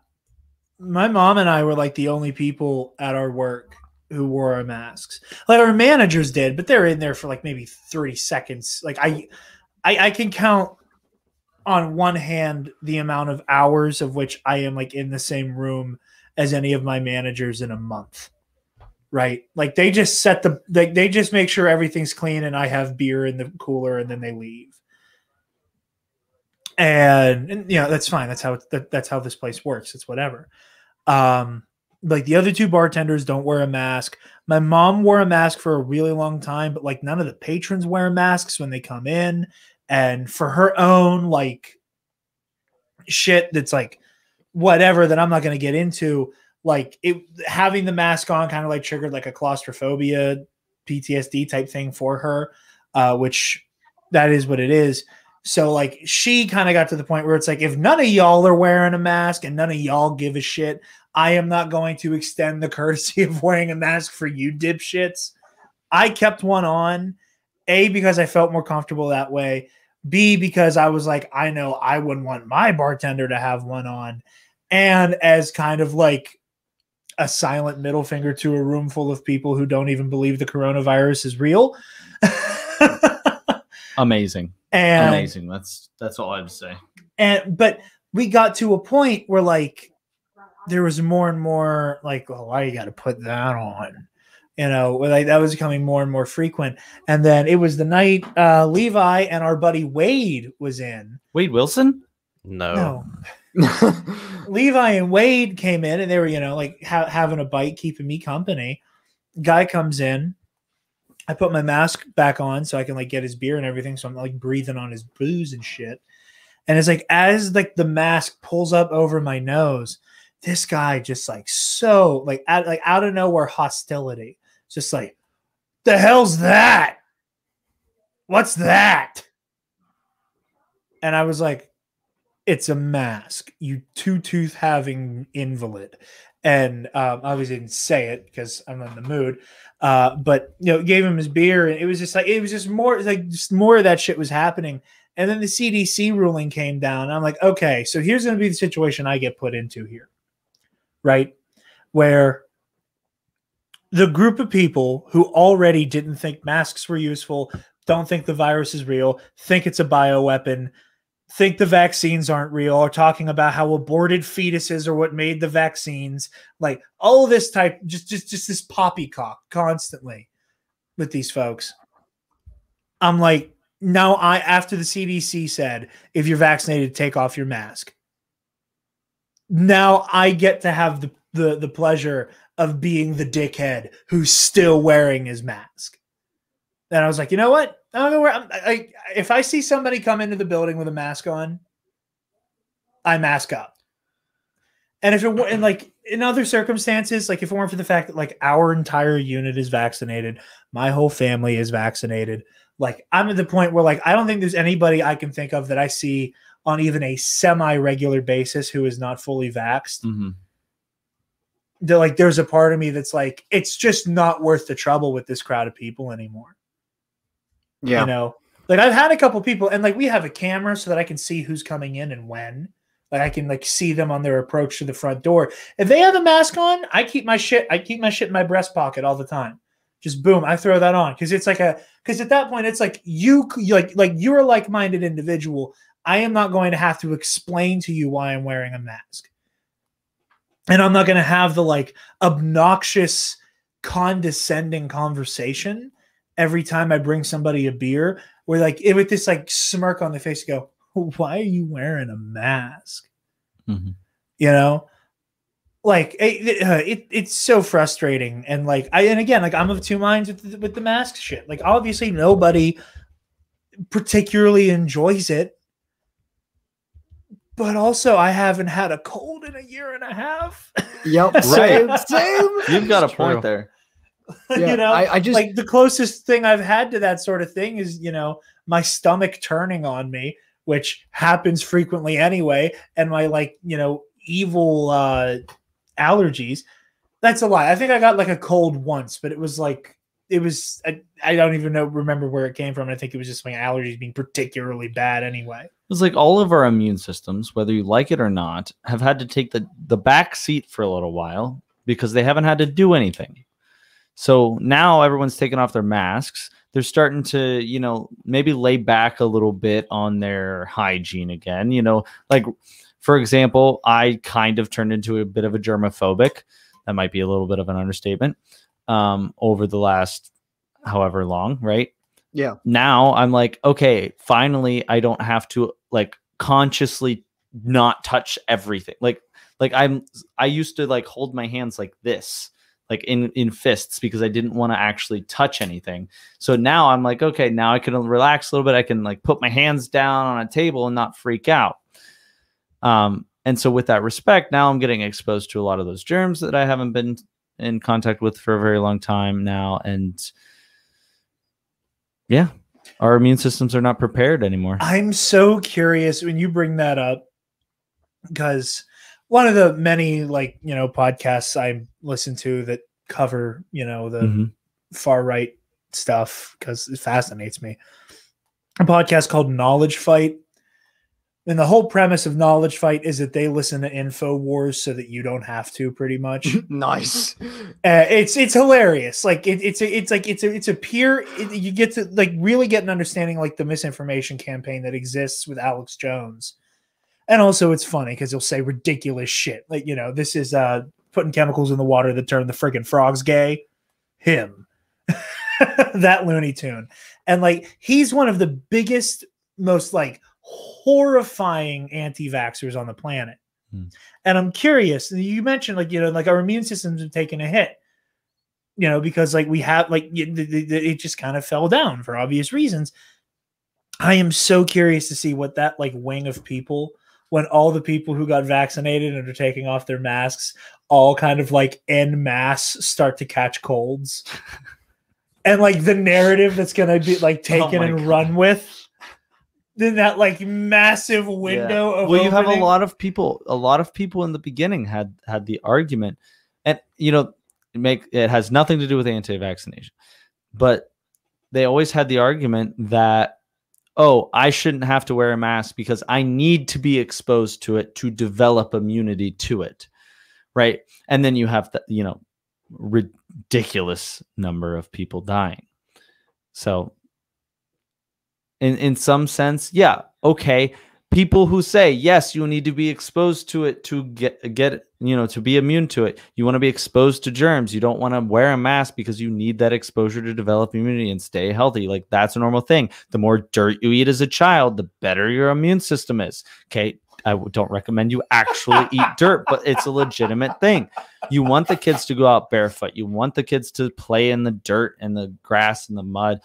mom and I were the only people at our work who wore our masks. Our managers did, but they're in there for maybe 30 seconds. I can count on one hand the amount of hours of which I am in the same room as any of my managers in a month. Right. They just they just make sure everything's clean and I have beer in the cooler and then they leave. And that's fine. That's how this place works. It's whatever. The other two bartenders don't wear a mask. My mom wore a mask for a really long time, but none of the patrons wear masks when they come in. And for her own shit that's whatever that I'm not going to get into. Like having the mask on kind of like triggered like a claustrophobia, PTSD type thing for her, which that is what it is. So like she kind of got to the point where it's like, if none of y'all are wearing a mask and none of y'all give a shit, I am not going to extend the courtesy of wearing a mask for you dipshits. I kept one on, A, because I felt more comfortable that way. B, because I was like, I know I wouldn't want my bartender to have one on. And as kind of like a silent middle finger to a room full of people who don't even believe the coronavirus is real. Amazing. Amazing. That's all I have to say. But we got to a point where like there was more and more like, well, why you got to put that on? You know, like that was becoming more and more frequent. And then it was the night Levi and our buddy Wade was in. Wade Wilson? No. Levi and Wade came in and they were, you know, like having a bite, keeping me company. Guy comes in. I put my mask back on so I can like get his beer and everything. So I'm like breathing on his booze and shit. And it's like, as like the mask pulls up over my nose, this guy just like, so like out of nowhere hostility. Just like, the hell's that? What's that? And I was like, it's a mask, you two-tooth having invalid. And obviously didn't say it because I'm in the mood. But you know, gave him his beer, and it was just more of that shit was happening. And then the CDC ruling came down. And I'm like, okay, so here's going to be the situation I get put into here, right? Where the group of people who already didn't think masks were useful, don't think the virus is real, think it's a bioweapon, think the vaccines aren't real, are talking about how aborted fetuses are what made the vaccines, like all of this type, just this poppycock constantly with these folks. I'm like, no, after the CDC said, if you're vaccinated, take off your mask. Now I get to have the pleasure of being the dickhead who's still wearing his mask. And I was like, you know what? I'm gonna wear. If I see somebody come into the building with a mask on, I mask up. And if it were, and like in other circumstances, like if it weren't for the fact that like our entire unit is vaccinated, my whole family is vaccinated, like I'm at the point where like I don't think there's anybody I can think of that I see on even a semi-regular basis who is not fully vaxxed. Mm-hmm. Like there's a part of me that's like, it's just not worth the trouble with this crowd of people anymore. Yeah. You know, like I've had a couple people, and like we have a camera so that I can see who's coming in and when. Like I can like see them on their approach to the front door. If they have a mask on, I keep my shit in my breast pocket all the time. Just boom, I throw that on because it's like because at that point it's like you're a like-minded individual. I am not going to have to explain to you why I'm wearing a mask. And I'm not going to have the like obnoxious, condescending conversation every time I bring somebody a beer, where like with this like smirk on their face, go, why are you wearing a mask? Mm-hmm. You know, like it's so frustrating. And like and again, like I'm of two minds with the mask shit. Like obviously nobody particularly enjoys it, but also I haven't had a cold in a year and a half. Yep, right. Same. You've got a point there. Yeah, you know, I just like the closest thing I've had to that sort of thing is, you know, my stomach turning on me, which happens frequently anyway, and my like, you know, evil allergies. That's a lie. I think I got like a cold once, but it was like I don't even remember where it came from. I think it was just my allergies being particularly bad anyway. It was like all of our immune systems, whether you like it or not, have had to take the back seat for a little while because they haven't had to do anything. So now everyone's taking off their masks. They're starting to, you know, maybe lay back a little bit on their hygiene again. You know, like, for example, I kind of turned into a bit of a germophobic. That might be a little bit of an understatement over the last however long, right? Yeah. Now I'm like, okay, finally, I don't have to like consciously not touch everything. Like I used to like hold my hands like this, like in fists, because I didn't want to actually touch anything. So now I'm like, okay, now I can relax a little bit. I can like put my hands down on a table and not freak out. And so with that respect, now I'm getting exposed to a lot of those germs that I haven't been in contact with for a very long time now. And yeah, our immune systems are not prepared anymore. I'm so curious when you bring that up, because one of the many podcasts I listen to that cover, the far right stuff, because it fascinates me. A podcast called Knowledge Fight. And the whole premise of Knowledge Fight is that they listen to InfoWars so that you don't have to, pretty much. Nice. It's hilarious. Like it's a peer. You get to really get an understanding the misinformation campaign that exists with Alex Jones, and also it's funny because he'll say ridiculous shit this is putting chemicals in the water that turn the friggin' frogs gay. Him, that Looney Tune, and he's one of the biggest, most horrifying anti-vaxxers on the planet. And I'm curious, you mentioned our immune systems have taken a hit, because we have it just kind of fell down for obvious reasons. I am so curious to see what that wing of people, when all the people who got vaccinated and are taking off their masks all kind of en masse start to catch colds, and the narrative that's going to be taken and run with. Then that massive window of you have a lot of people in the beginning had the argument, and it has nothing to do with anti-vaccination, but they always had the argument that, oh, I shouldn't have to wear a mask because I need to be exposed to it to develop immunity to it, right? And then you have the ridiculous number of people dying. So in some sense, yeah, okay. People who say, yes, you need to be exposed to it to get to be immune to it. You want to be exposed to germs. You don't want to wear a mask because you need that exposure to develop immunity and stay healthy. That's a normal thing. The more dirt you eat as a child, the better your immune system is. Okay. I don't recommend you actually eat dirt, but it's a legitimate thing. You want the kids to go out barefoot. You want the kids to play in the dirt and the grass and the mud.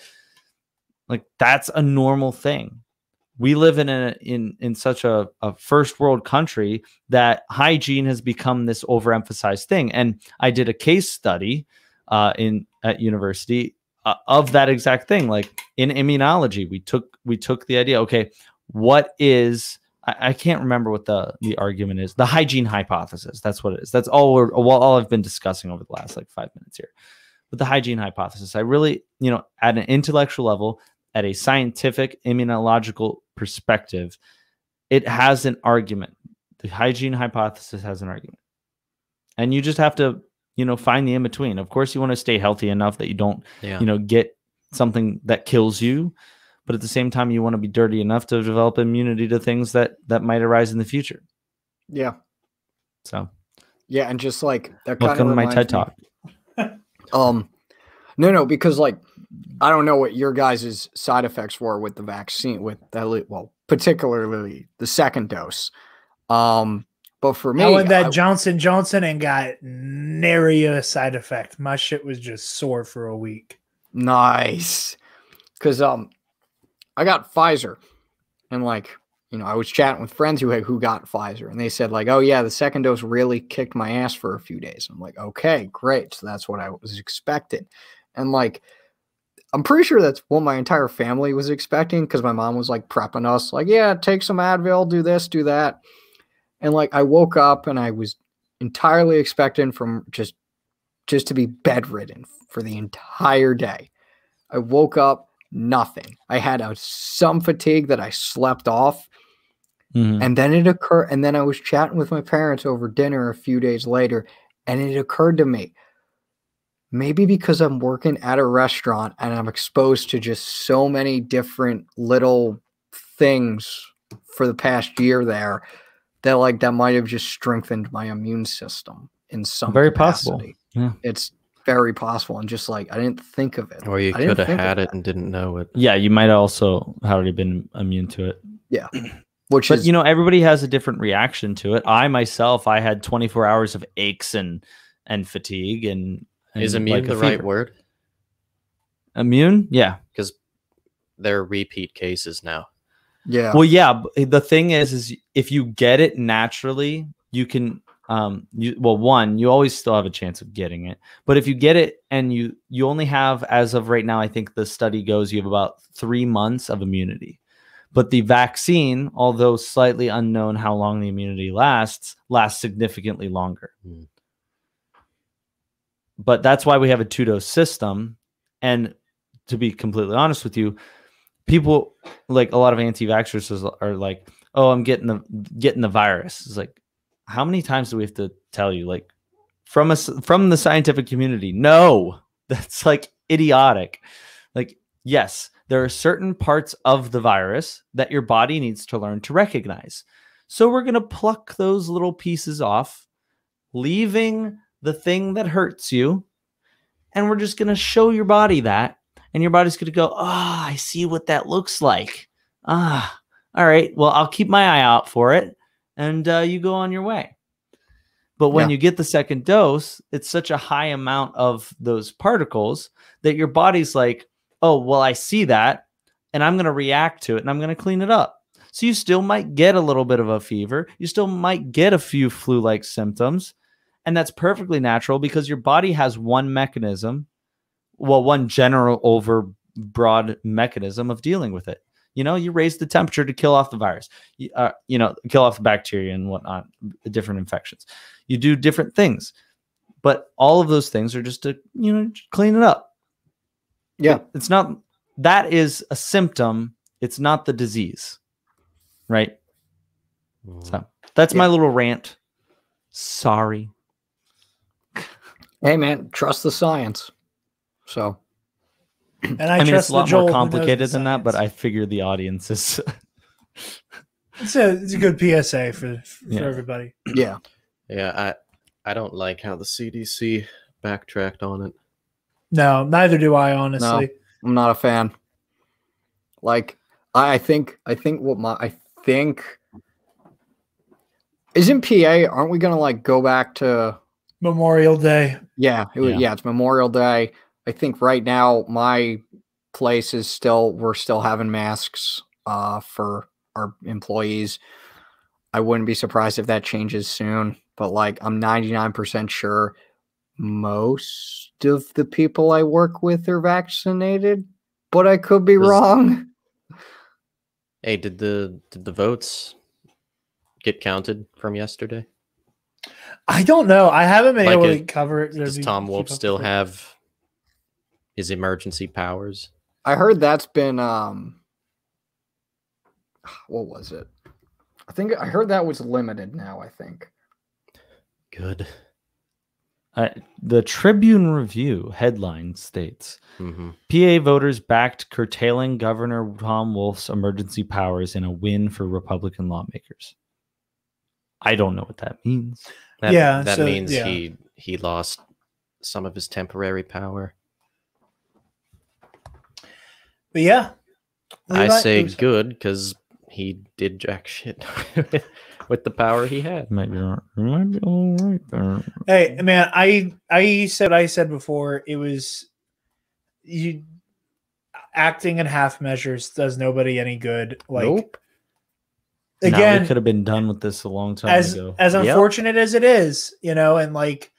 That's a normal thing. We live in such a first world country that hygiene has become this overemphasized thing. And I did a case study at university of that exact thing. In immunology, we took the idea. Okay, what is I can't remember what the argument is. The hygiene hypothesis. That's what it is. That's all I've been discussing over the last 5 minutes here. But the hygiene hypothesis, I really at an intellectual level, at a scientific immunological perspective, it has an argument. The hygiene hypothesis has an argument. And you just have to, find the in-between. Of course, you want to stay healthy enough that you don't, get something that kills you. But at the same time, you want to be dirty enough to develop immunity to things that might arise in the future. Yeah. So. Yeah, and just that kind welcome to my TED Talk. No, because I don't know what your guys' side effects were with the vaccine, particularly the second dose. But for me, I went that Johnson and got nary a side effect. My shit was just sore for a week. Nice. Because I got Pfizer, and I was chatting with friends who got Pfizer, and they said oh yeah, the second dose really kicked my ass for a few days. I'm okay, great. So that's what I was expecting. And I'm pretty sure that's what my entire family was expecting, because my mom was prepping us, yeah, take some Advil, do this, do that. And I woke up and I was entirely expecting from just to be bedridden for the entire day. I woke up, nothing. I had some fatigue that I slept off. Mm-hmm. And then it occurred. And then I was chatting with my parents over dinner a few days later, and it occurred to me, maybe because I'm working at a restaurant and I'm exposed to just so many different little things for the past year there, that that might have just strengthened my immune system in some very capacity. Possible. Yeah. It's very possible. And just I didn't think of it. Or you could have had it and didn't know it. Yeah, you might also have already been immune to it. Yeah. But everybody has a different reaction to it. I had 24 hours of aches and fatigue and is immune the right word? Immune? Yeah. Because there are repeat cases now. Yeah. Well, yeah. The thing is if you get it naturally, you can. You always still have a chance of getting it. But if you get it and you only have, as of right now, I think the study goes, you have about 3 months of immunity. But the vaccine, although slightly unknown how long the immunity lasts significantly longer. But that's why we have a 2-dose system. And to be completely honest with you, people, like a lot of anti-vaxxers are like, oh, I'm getting the virus. It's like, how many times do we have to tell you, like, from the scientific community? No, that's like idiotic. Like, yes, there are certain parts of the virus that your body needs to learn to recognize. So we're going to pluck those little pieces off, leaving the thing that hurts you. And we're just going to show your body that. And your body's going to go, I see what that looks like. All right, well, I'll keep my eye out for it. And you go on your way. But when you get the second dose, it's such a high amount of those particles that your body's like, oh, well, I see that, and I'm going to react to it, and I'm going to clean it up. So you still might get a little bit of a fever. You still might get a few flu-like symptoms, and that's perfectly natural because your body has one mechanism, one general overbroad mechanism of dealing with it. You raise the temperature to kill off the virus, kill off the bacteria and whatnot, different infections. You do different things, but all of those things are just to, clean it up. Yeah. It's not, that is a symptom. It's not the disease. Right. So that's my little rant. Sorry. Hey man, trust the science. So. And I mean, it's a lot more complicated than that, but I figure the audience is. It's a good PSA for everybody. Yeah. Yeah, I don't like how the CDC backtracked on it. No, neither do I, honestly. No, I'm not a fan. Like, I think isn't PA, aren't we gonna like go back to Memorial Day? Yeah, it's Memorial Day. I think right now my place is we're still having masks for our employees. I wouldn't be surprised if that changes soon, but like I'm 99% sure most of the people I work with are vaccinated, but I could be wrong. Hey, did the votes get counted from yesterday? I don't know. I haven't been able to cover it. Does Tom Wolf still have his emergency powers? I heard that's been what was it? I heard that was limited now, I think. Good. The Tribune Review headline states, PA voters backed curtailing Governor Tom Wolf's emergency powers in a win for Republican lawmakers. I don't know what that means. That means he lost some of his temporary power. But yeah, I say good because he did jack shit with the power he had. Might be all right there. Hey man, I said what I said before. It was you acting in half measures does nobody any good. Like, nope. Again, we could have been done with this a long time ago. As unfortunate as it is, and like,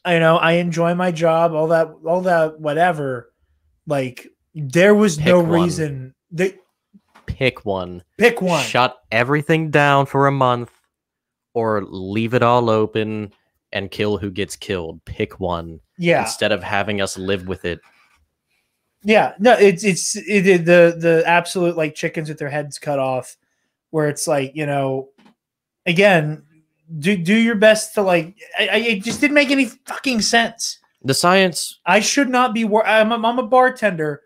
I enjoy my job, all that, whatever. Like, there was no reason. Pick one. Pick one. Shut everything down for a month, or leave it all open and kill who gets killed. Pick one. Yeah. Instead of having us live with it. Yeah. No, it's the absolute like chickens with their heads cut off, where it's like, again, do your best to like. It just didn't make any fucking sense. The science. I should not be. I'm a bartender.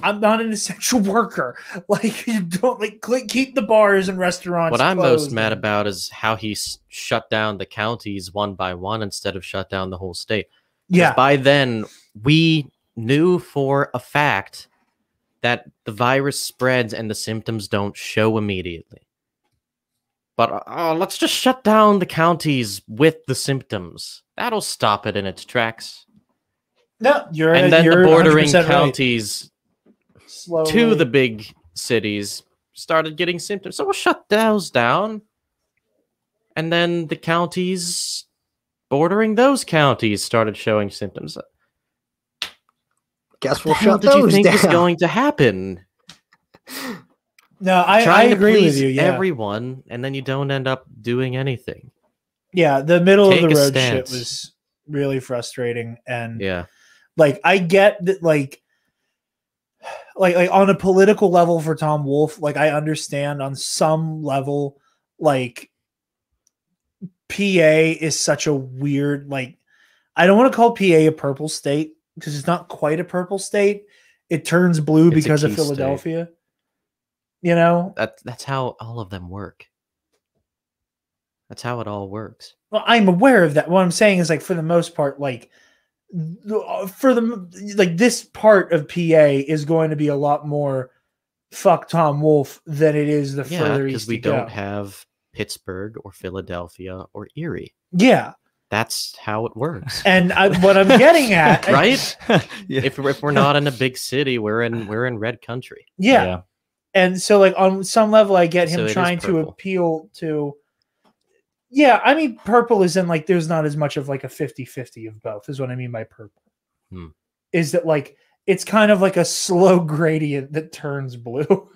I'm not an essential worker. Like, you don't keep the bars and restaurants. What I'm most mad about is how he shut down the counties one by one instead of shut down the whole state. Yeah. By then we knew for a fact that the virus spreads and the symptoms don't show immediately. But let's just shut down the counties with the symptoms. That'll stop it in its tracks. No, then the bordering counties. Slowly. To the big cities started getting symptoms. So we'll shut those down. And then the counties bordering those counties started showing symptoms. Guess we'll shut those down. What did you think was down. going to happen? No, I agree with you. Yeah. Everyone, and then you don't end up doing anything. Yeah, the middle of the road shit was really frustrating, and yeah, like I get that, like on a political level for Tom Wolfe, like I understand on some level, like PA is such a weird, like I don't want to call PA a purple state because it's not quite a purple state. It turns blue because of Philadelphia. State. You know, that's how all of them work. That's how it all works. Well, I'm aware of that. What I'm saying is, like, for the most part, like, this part of PA is going to be a lot more fuck Tom Wolfe than it is the further east because we don't have Pittsburgh or Philadelphia or Erie. Yeah. That's how it works. And what I'm getting at, right? Yeah. If we're not in a big city, we're in red country. Yeah. And so, like, on some level, I get him trying to appeal to. Yeah, I mean, purple is in, like, there's not as much of, like, a 50-50 of both, is what I mean by purple. Is that, like, it's kind of like a slow gradient that turns blue.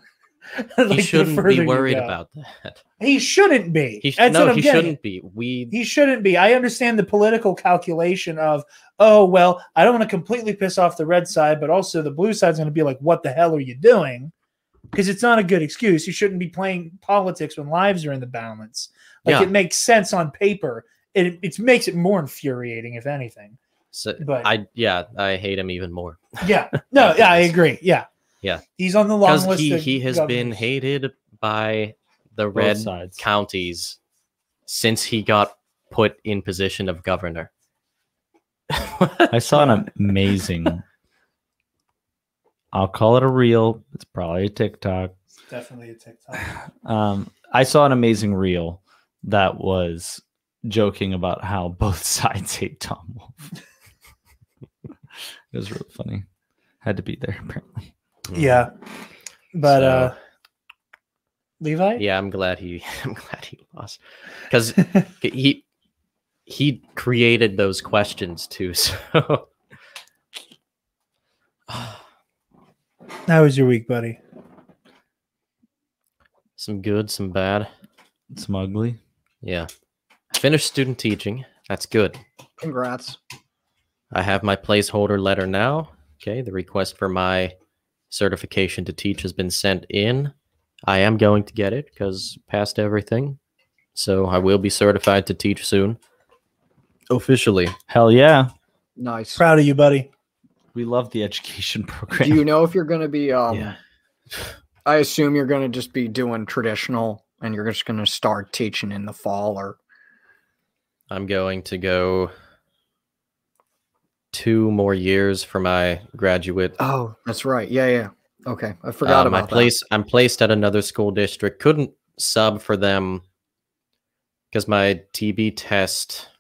Like, he shouldn't be worried about that. He shouldn't be. He shouldn't be. He shouldn't be. I understand the political calculation of, oh, well, I don't want to completely piss off the red side, but also the blue side's going to be like, what the hell are you doing? Because it's not a good excuse. You shouldn't be playing politics when lives are in the balance. Like, it makes sense on paper. It makes it more infuriating, if anything. So, but I hate him even more. Yeah. No, yeah, I agree. Yeah. Yeah. He's on the long list. He has been hated by the red counties since he got put in position of governor. I saw an amazing, I'll call it a reel. It's probably a TikTok. It's definitely a TikTok. I saw an amazing reel that was joking about how both sides hate Tom Wolfe. It was really funny. Had to be there, apparently. Yeah. But Levi? Yeah, I'm glad he lost. Because he created those questions too. So how was your week, buddy? Some good, some bad. Some ugly. Yeah. I finished student teaching. That's good. Congrats. I have my placeholder letter now. Okay, the request for my certification to teach has been sent in. I am going to get it because passed everything. So I will be certified to teach soon. Officially. Hell yeah. Nice. Proud of you, buddy. We love the education program. Do you know if you're going to be... I assume you're going to just be doing traditional and you're just going to start teaching in the fall, or... I'm going to go 2 more years for my graduate. Oh, that's right. Yeah. Okay. I forgot about that. I'm placed at another school district. Couldn't sub for them because my TB test,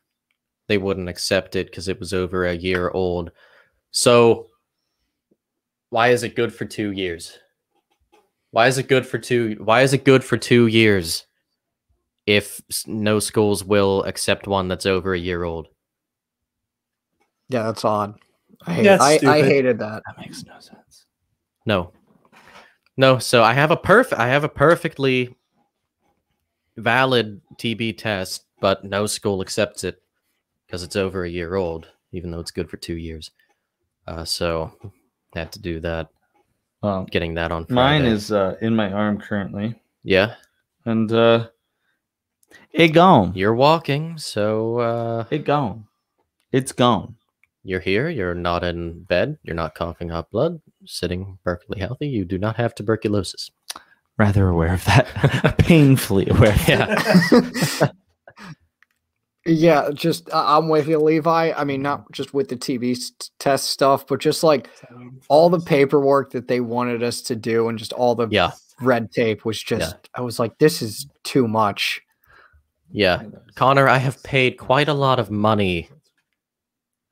they wouldn't accept it because it was over a year old. So why is it good for 2 years? Why is it good for 2 years if no schools will accept one that's over a year old? Yeah, that's odd. I hated that. That makes no sense. No. So I have a perfectly valid TB test, but no school accepts it because it's over a year old, even though it's good for 2 years. So I had to do that. Getting that on Friday. Mine is in my arm currently. Yeah. And it gone. You're walking, so it gone. It's gone. You're here. You're not in bed. You're not coughing up blood. Sitting perfectly healthy. You do not have tuberculosis. Rather aware of that. Painfully aware of that. Yeah, just I'm with you, Levi. I mean, not just with the TB test stuff, but just like all the paperwork that they wanted us to do and just all the red tape was just, I was like, this is too much. Yeah. Connor, I have paid quite a lot of money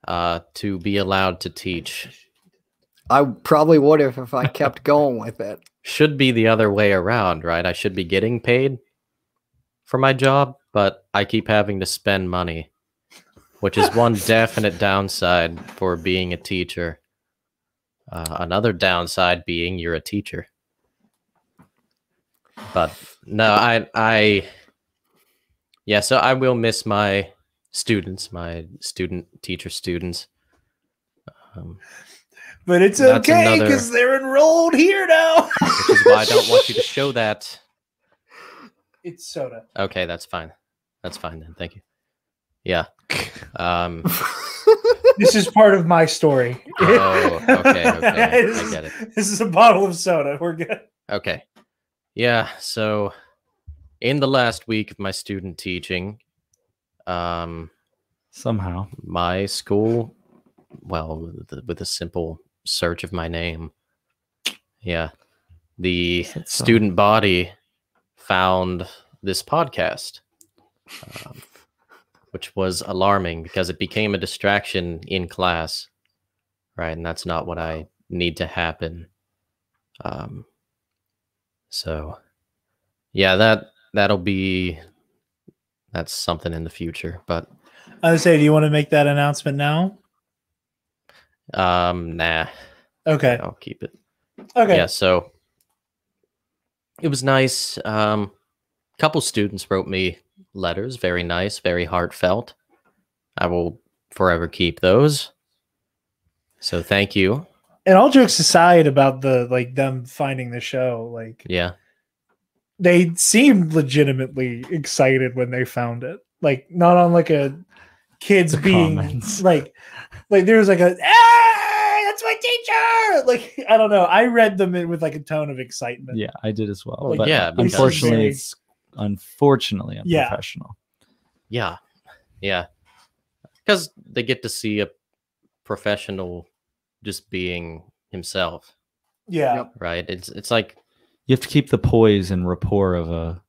to be allowed to teach. I probably would have if I kept going with it. should be the other way around, right? I should be getting paid for my job, but I keep having to spend money, which is one definite downside for being a teacher. Another downside being you're a teacher. But no, so I will miss my students, my teacher students. But it's okay because they're enrolled here now. Which is why I don't want you to show that. It's soda. Okay, that's fine. That's fine then. Thank you. Yeah. This is part of my story. Oh, okay. I get it. This is a bottle of soda. We're good. Okay. Yeah, so in the last week of my student teaching, somehow my school, well, with a simple search of my name, the student body found this podcast, which was alarming because it became a distraction in class, right? And that's not what I need to happen. So yeah, that's something in the future, but I would say, do you want to make that announcement now? Nah. Okay. I'll keep it. Okay. Yeah, so it was nice. Couple students wrote me letters, very nice, very heartfelt. I will forever keep those. So thank you. And all jokes aside about them finding the show, yeah, they seemed legitimately excited when they found it. Like, not on like a kids being comments. like there was like a, hey, that's my teacher. Like, I don't know. I read them with like a tone of excitement. Yeah, I did as well. Like, but yeah, unfortunately, it's unprofessional. Yeah. Because they get to see a professional just being himself. Yeah. Right. It's like you have to keep the poise and rapport of a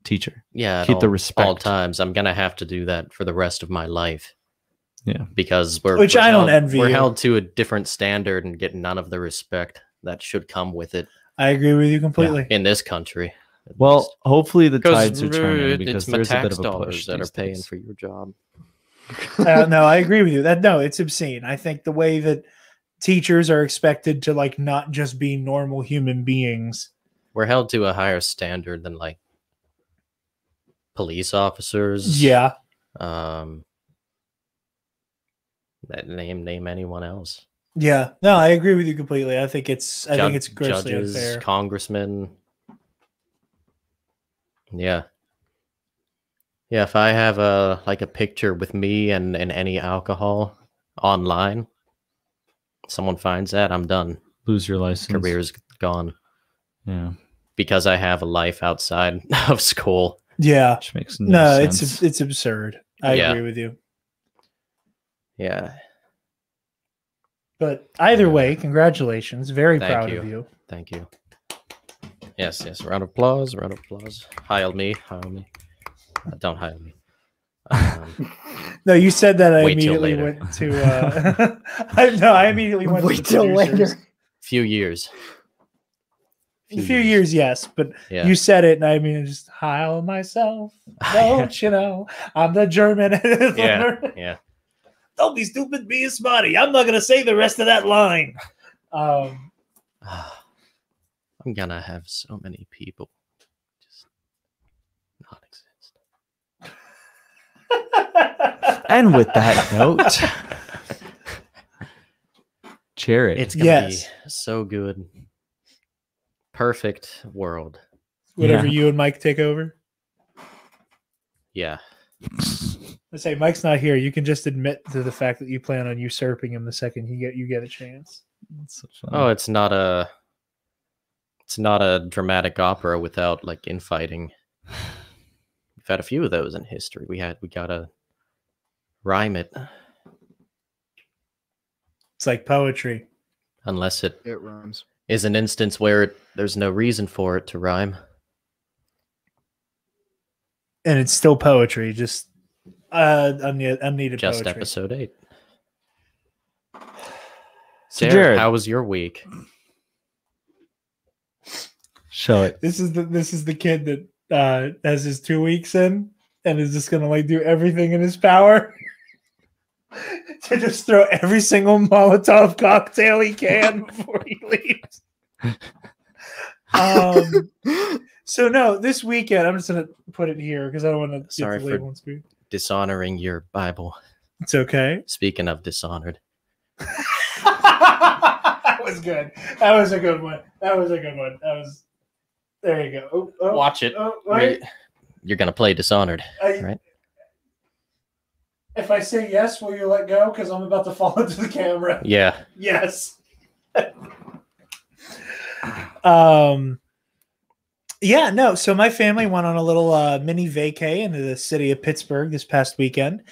teacher. Yeah. Keep the respect. All times. I'm gonna have to do that for the rest of my life. Yeah. Because I don't envy. We're held to a different standard and get none of the respect that should come with it. I agree with you completely. In this country. Well, hopefully the tides are turning because there's a bit of a push that are paying for your job. No, I agree with you. It's obscene. I think the way that teachers are expected to like not just be normal human beings. We're held to a higher standard than like police officers. Yeah. Name anyone else. Yeah. No, I agree with you completely. I think it's grossly judges, unfair. Congressmen. Yeah. Yeah, if I have a picture with me and any alcohol online, someone finds that, I'm done. Lose your license. Career's gone. Yeah. Because I have a life outside of school. Yeah. Which makes no sense. It's absurd. I agree with you. Yeah. But either way, congratulations. Very proud of you. Thank you. Yes. Round of applause. Hire me. Don't hire me. No, you said that. I immediately went to. I immediately went. Wait till later. Few years. A few years, yes, but you said it, and I mean, just heil myself. Don't you know? I'm the German. Yeah. Don't be stupid, be a smarty. I'm not gonna say the rest of that line. I'm gonna have so many people just not exist. And with that note, Jarod, it's gonna be so good. Perfect world. Whatever you and Mike take over. Yeah. I say Mike's not here. You can just admit to the fact that you plan on usurping him the second you get a chance. So it's not a dramatic opera without like infighting. We've had a few of those in history. We gotta rhyme it. It's like poetry. Unless it rhymes. Is an instance where there's no reason for it to rhyme. And it's still poetry, just unneeded just poetry. episode 8. So Jarod, how was your week? Show it. This is the kid that has his 2 weeks in and is just gonna like do everything in his power to just throw every single Molotov cocktail he can before he leaves. So no, this weekend I'm just gonna put it here because I don't want to. Sorry for dishonoring your Bible. It's okay. Speaking of dishonored, that was good. That was a good one. That was there. You go. Watch it. You're gonna play Dishonored, right? If I say yes, will you let go? Because I'm about to fall into the camera. Yeah. Yes. Yeah, no. So my family went on a little mini vacay into the city of Pittsburgh this past weekend.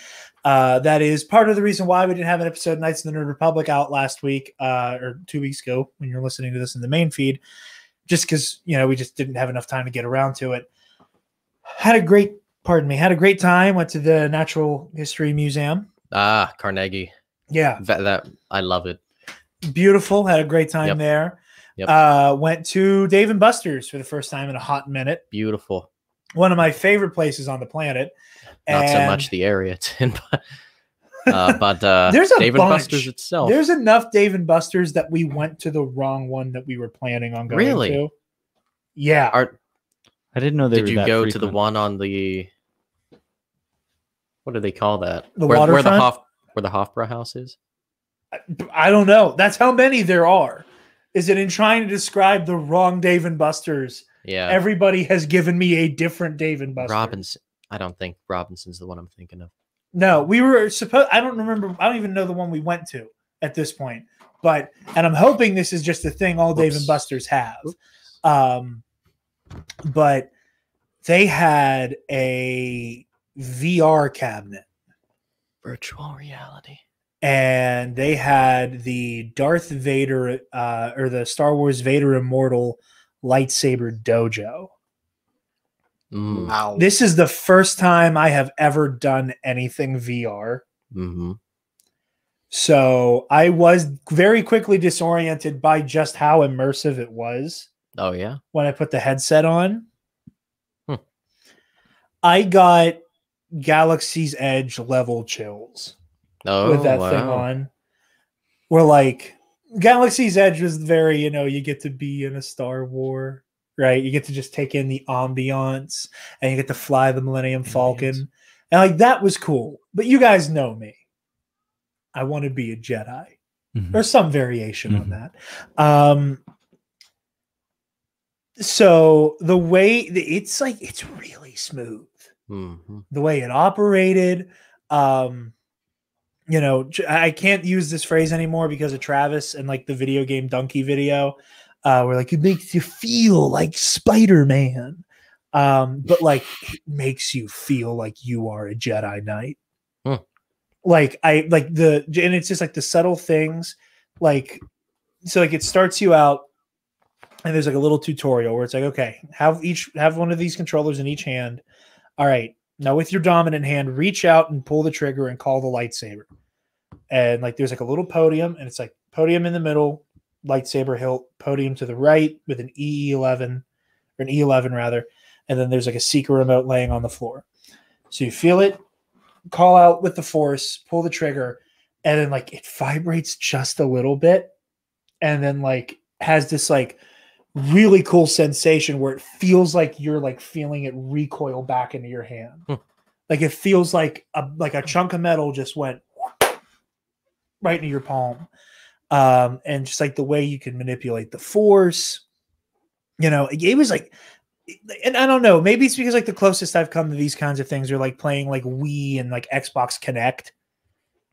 That is part of the reason why we didn't have an episode of Knights of the Nerd Republic out last week or 2 weeks ago when you're listening to this in the main feed, just because, we just didn't have enough time to get around to it. Had a great time. Went to the Natural History Museum. Carnegie. Yeah. That I love it. Beautiful. Had a great time there. Yep. Went to Dave & Buster's for the first time in a hot minute. Beautiful. One of my favorite places on the planet. Not so much the area it's in, but there's a Dave & Buster's itself. There's enough Dave & Buster's that we went to the wrong one that we were planning on going to. Yeah. I didn't know they Did were you that go frequent. to the one on the what do they call that? Where the Hofbräu house is? I don't know. That's how many there are. Is it in trying to describe the wrong Dave & Buster's? Yeah. Everybody has given me a different Dave & Buster's. Robinson. I don't think Robinson's the one I'm thinking of. No, we were supposed. I don't remember. I don't even know the one we went to at this point. And I'm hoping this is just a thing all Dave & Buster's have. But they had a VR cabinet. Virtual reality. And they had the Darth Vader or the Star Wars Vader Immortal lightsaber dojo. Wow. This is the first time I have ever done anything VR. Mm-hmm. So I was very quickly disoriented by just how immersive it was. Oh, yeah? When I put the headset on. I got Galaxy's Edge level chills with that thing on. Where like Galaxy's Edge was very, you get to be in a Star War, right? You get to just take in the ambiance and you get to fly the Millennium Falcon. And like that was cool. But you guys know me. I want to be a Jedi. Or some variation on that. So the way it's really smooth. The way it operated, I can't use this phrase anymore because of Travis and like the video game Donkey video, where like it makes you feel like Spider-Man, but like it makes you feel like you are a Jedi Knight. Like and it's just like the subtle things, like so like it starts you out. And there's like a little tutorial where it's like, okay, have one of these controllers in each hand. All right, now with your dominant hand, reach out and pull the trigger and call the lightsaber. And like there's like a little podium, and it's like podium in the middle, lightsaber hilt, podium to the right with an E11 or an E11 rather, and then there's like a secret remote laying on the floor. So you feel it, call out with the force, pull the trigger, and then like it vibrates just a little bit, and then like has this like really cool sensation where it feels like you're like feeling it recoil back into your hand. Like it feels like a chunk of metal just went right into your palm. And just like the way you can manipulate the force, it was like, and I don't know, maybe it's because like the closest I've come to these kinds of things are like playing like Wii and like Xbox Connect.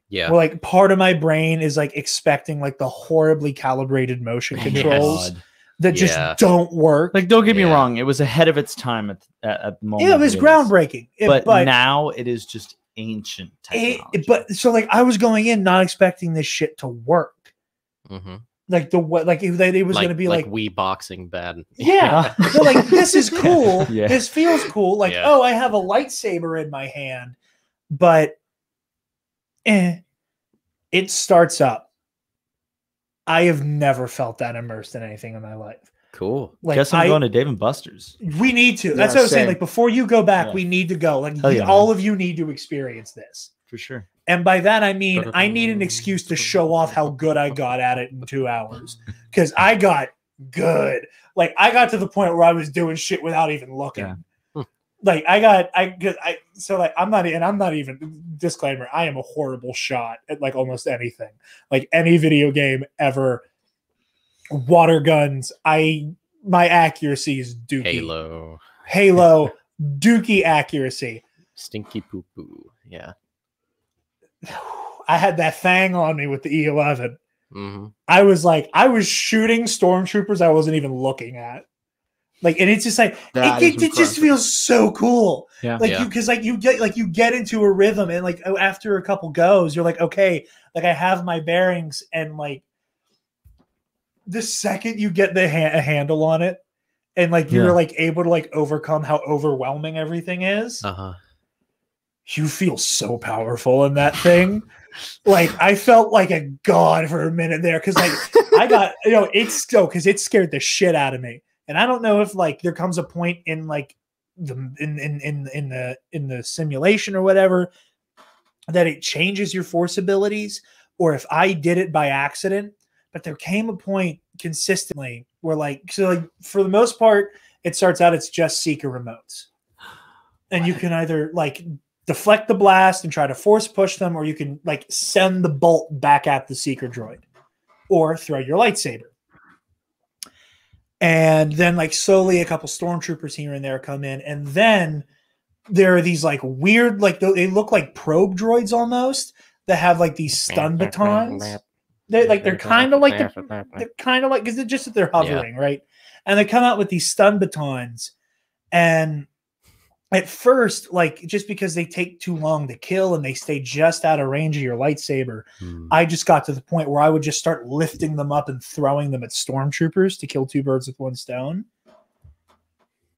Yeah. Where like part of my brain is like expecting like the horribly calibrated motion controls. That just don't work. Like, don't get me wrong. It was ahead of its time at the moment. Yeah, it was groundbreaking. But now it is just ancient technology. But so like I was going in not expecting this shit to work. Like it was going to be like Wii boxing bad. Yeah. They're like, this is cool. Yeah. This feels cool. Like, oh, I have a lightsaber in my hand. But it starts up. I have never felt that immersed in anything in my life. Cool. Like, guess I'm going to Dave and Buster's. We need to. That's what I was saying. Like, before you go back, we need to go. Like, all of you need to experience this. For sure. And by that, I mean, I need an excuse to show off how good I got at it in 2 hours. Because I got good. Like, I got to the point where I was doing shit without even looking. Yeah. Like, I'm not even, disclaimer, I am a horrible shot at, like, almost anything. Like, any video game ever. Water guns, my accuracy is dookie. Halo, dookie accuracy. Stinky poo poo. Yeah. I had that thing on me with the E11. Mm-hmm. I was shooting stormtroopers I wasn't even looking at. Like, and it's just like it just feels so cool. Yeah. Like you get into a rhythm, and like after a couple goes, you're like, okay, like I have my bearings, and like the second you get a handle on it, and like you're like able to like overcome how overwhelming everything is, you feel so powerful in that thing. Like I felt like a god for a minute there, because like I got because it scared the shit out of me. And I don't know if like there comes a point in like in the simulation or whatever that it changes your force abilities, or if I did it by accident. But there came a point consistently where like for the most part, it starts out it's just seeker remotes. And you can either like deflect the blast and try to force push them, or you can like send the bolt back at the seeker droid or throw your lightsaber. And then like slowly a couple stormtroopers here and there come in. And then there are these like weird, like they look like probe droids almost that have like these stun batons. They're kind of like because it's just that they're hovering, right? And they come out with these stun batons, and at first, like just because they take too long to kill and they stay just out of range of your lightsaber, I just got to the point where I would just start lifting them up and throwing them at stormtroopers to kill 2 birds with 1 stone.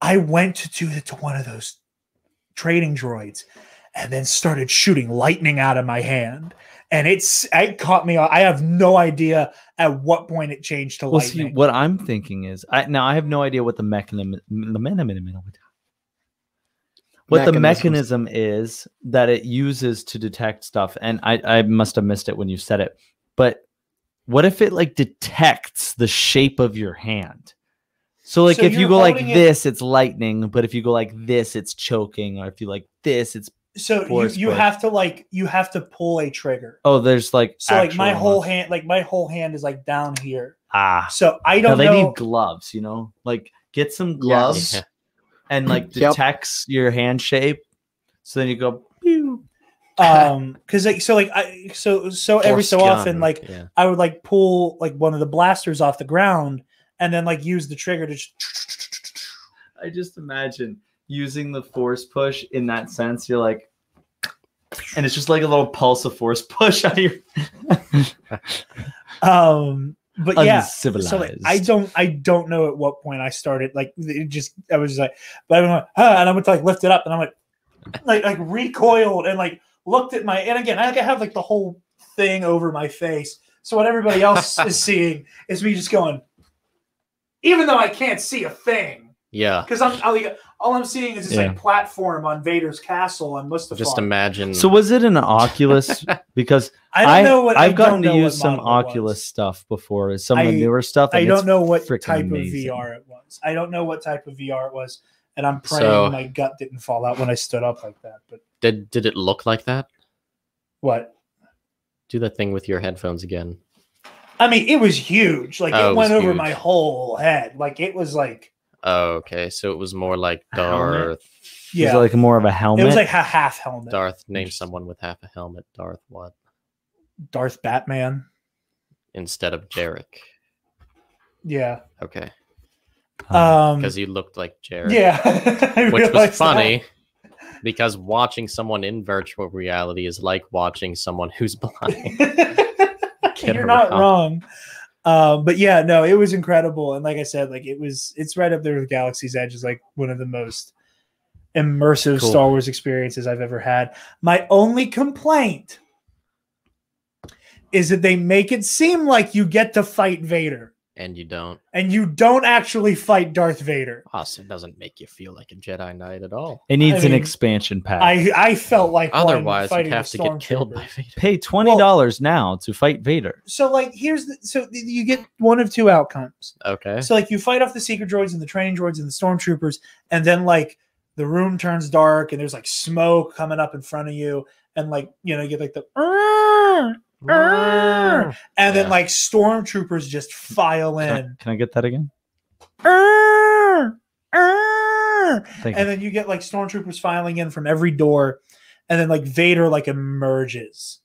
I went to one of those trading droids and then started shooting lightning out of my hand. And it caught me. I have no idea at what point it changed to lightning. See, what I'm thinking is, I have no idea what the mechanism is that it uses to detect stuff. And I must have missed it when you said it. But what if it like detects the shape of your hand? So like if you go like this, it's lightning. But if you go like this, it's choking. Or if you like this, it's you have to pull a trigger. Oh, there's like like my whole hand is like down here. So I don't know. They need gloves, like get some gloves and like detects your hand shape. So then you go pew. Because every so often I would like pull like one of the blasters off the ground and then like use the trigger to I just imagine using the force push in that sense. You're like, and it's just like a little pulse of force push out of your but yeah, so like, I don't know at what point I started like I was like, but I went, and I went to like lift it up and I went like recoiled and like looked at and again I have like the whole thing over my face, so what everybody else is seeing is me just going, even though I can't see a thing. Yeah, because all I'm seeing is this like platform on Vader's castle on Mustafar. Just imagine. So was it an Oculus? Because I've gotten to use some Oculus stuff before. Some of the newer stuff. I don't know what type of VR it was. I don't know what type of VR it was, and I'm praying my gut didn't fall out when I stood up like that. But did it look like that? What? Do the thing with your headphones again. I mean, it was huge. Like it went over my whole head. Like it was like. Oh, okay. So it was more like Darth. Yeah. It was like more of a helmet. It was like a half helmet. Darth, name someone with half a helmet. Darth what? Darth Batman. Instead of Jarek. Yeah. Okay. Because he looked like Jarek. Yeah. Which was funny because watching someone in virtual reality is like watching someone who's blind. You're not wrong. But yeah, no, it was incredible. And like I said, like it's right up there with Galaxy's Edge is like one of the most immersive Star Wars experiences I've ever had. My only complaint is that they make it seem like you get to fight Vader. And you don't. And you don't actually fight Darth Vader. Awesome. It doesn't make you feel like a Jedi Knight at all. It needs an expansion pack. I felt like otherwise you'd have to get killed by Vader. Pay $20 now to fight Vader. So like you get one of two outcomes. Okay. So like you fight off the secret droids and the training droids and the stormtroopers, and then like the room turns dark and there's like smoke coming up in front of you, and like you get like the and then like stormtroopers just file in. Can I get that again? And then you get like stormtroopers filing in from every door, and then like Vader like emerges,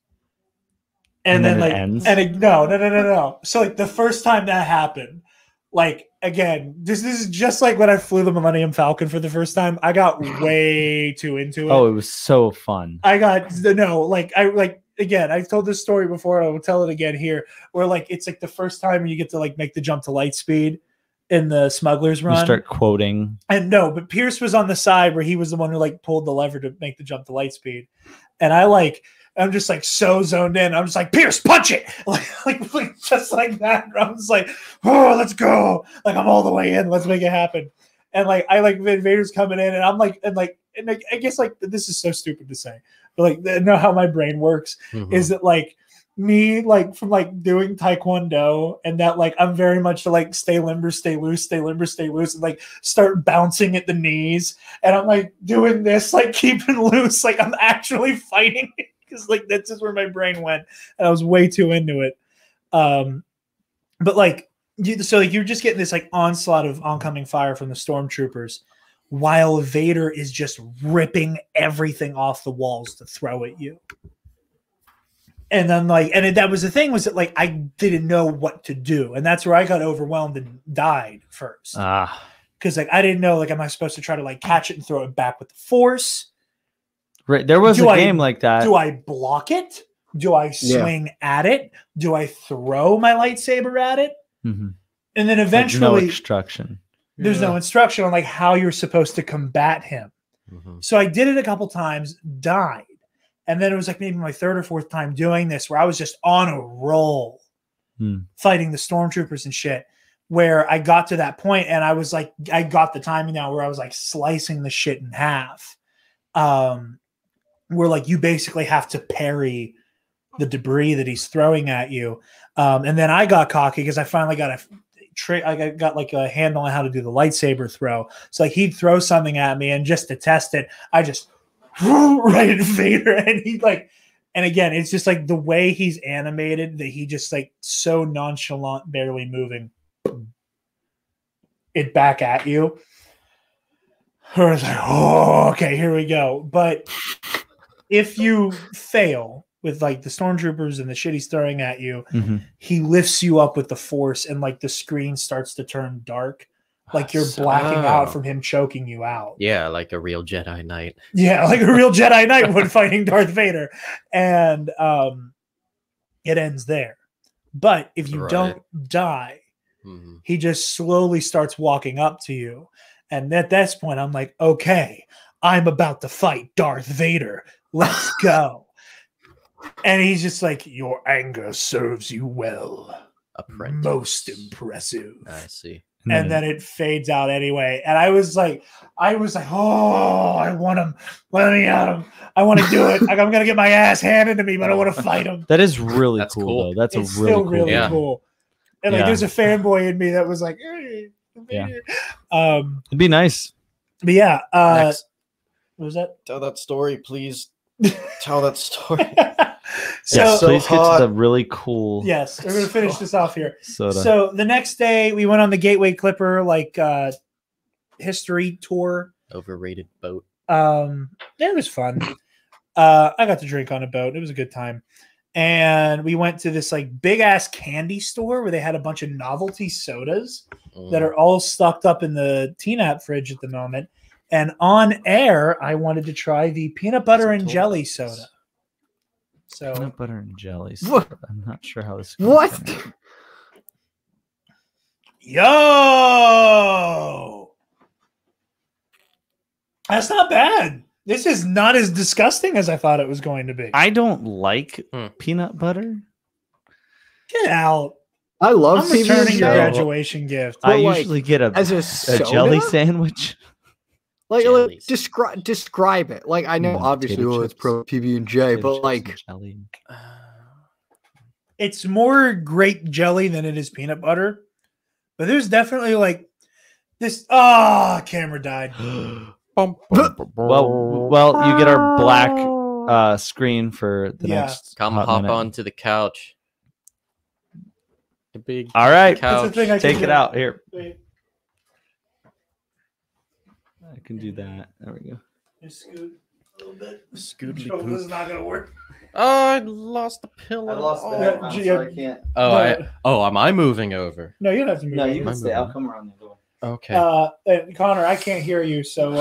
and then like ends? No. So like the first time that happened, like again, this is just like when I flew the Millennium Falcon for the first time. I got way too into it. Oh, it was so fun. Again, I've told this story before. I will tell it again here, where like it's like the first time you get to like make the jump to light speed in the Smuggler's Run. You start quoting. And no, but Pierce was on the side where he was the one who like pulled the lever to make the jump to light speed. And I'm just like so zoned in. I'm just like, Pierce, punch it. Like just like that. I'm just like, oh, let's go. Like I'm all the way in. Let's make it happen. And like Vader's coming in, and I'm like, I guess like this is so stupid to say, but like know how my brain works is that like me like from like doing Taekwondo, and that like I'm very much to like stay limber, stay loose, stay limber, stay loose, and like start bouncing at the knees, and I'm like doing this, like keeping loose, like I'm actually fighting because like that's just where my brain went, and I was way too into it. But like. So like you're just getting this like onslaught of oncoming fire from the stormtroopers, while Vader is just ripping everything off the walls to throw at you. And then like, that was the thing, was that like I didn't know what to do, and that's where I got overwhelmed and died first. Because like I didn't know, like, am I supposed to try to like catch it and throw it back with the Force? Right, there was a game like that. Do I block it? Do I swing at it? Do I throw my lightsaber at it? Mm-hmm. And then eventually, no instruction. There's no instruction on like how you're supposed to combat him. Mm-hmm. So I did it a couple times, died, and then it was like maybe my third or fourth time doing this, where I was just on a roll, fighting the stormtroopers and shit. Where I got to that point, and I was like, I got the timing now, where I was like slicing the shit in half, where like you basically have to parry the debris that he's throwing at you. And then I got cocky because I finally got I got like a handle on how to do the lightsaber throw. So like he'd throw something at me, and just to test it, I just right at Vader, and he like, and again, it's just like the way he's animated that he just like so nonchalant, barely moving it back at you. I was like, oh, okay, here we go. But if you fail with like the stormtroopers and the shit he's throwing at you, he lifts you up with the Force, and like the screen starts to turn dark, like you're blacking out from him choking you out. Yeah, like a real Jedi Knight. Yeah, like a real Jedi Knight when fighting Darth Vader. And it ends there. But if you don't die, he just slowly starts walking up to you. And at this point, I'm like, okay, I'm about to fight Darth Vader. Let's go. And he's just like, your anger serves you well. Apprentice. Most impressive. I see. And then it fades out anyway. And I was like, oh, I want him. Let me at him. I want to do it. Like, I'm going to get my ass handed to me, but I want to fight him. That is really cool, though. That's it's a really still cool really game. cool. And like, there's a fanboy in me that was like, it'd be nice. But yeah. What was that? Tell that story, please. Tell that story. So please get to the really cool. Yes, we're gonna finish this off here. So the next day we went on the Gateway Clipper history tour. Overrated boat. It was fun. I got to drink on a boat. It was a good time. And we went to this like big ass candy store where they had a bunch of novelty sodas that are all stocked up in the TNAP fridge at the moment. And on air, I wanted to try the peanut butter and jelly soda. So peanut butter and jelly soda. I'm not sure how this. What? Yo, that's not bad. This is not as disgusting as I thought it was going to be. I don't like peanut butter. Get out. I love I'm returning your PB&J. graduation gift. I Well, usually get a soda? jelly sandwich. Like Jellies. describe it. Like I know obviously it's pro PB&J, but like jelly. It's more grape jelly than it is peanut butter. But there's definitely like this. Camera died. Well, you get our black screen for the next. Come hop onto the couch. The big. All right, couch. Take it out here. Wait. I can do that. There we go. Just scoot a little bit. Scootly This is not gonna work. Oh, I lost the pillow. I lost the so I can't. Am I moving over? No, you don't have to move. No, you can stay. I'll come around the door. Okay. Connor, I can't hear you, so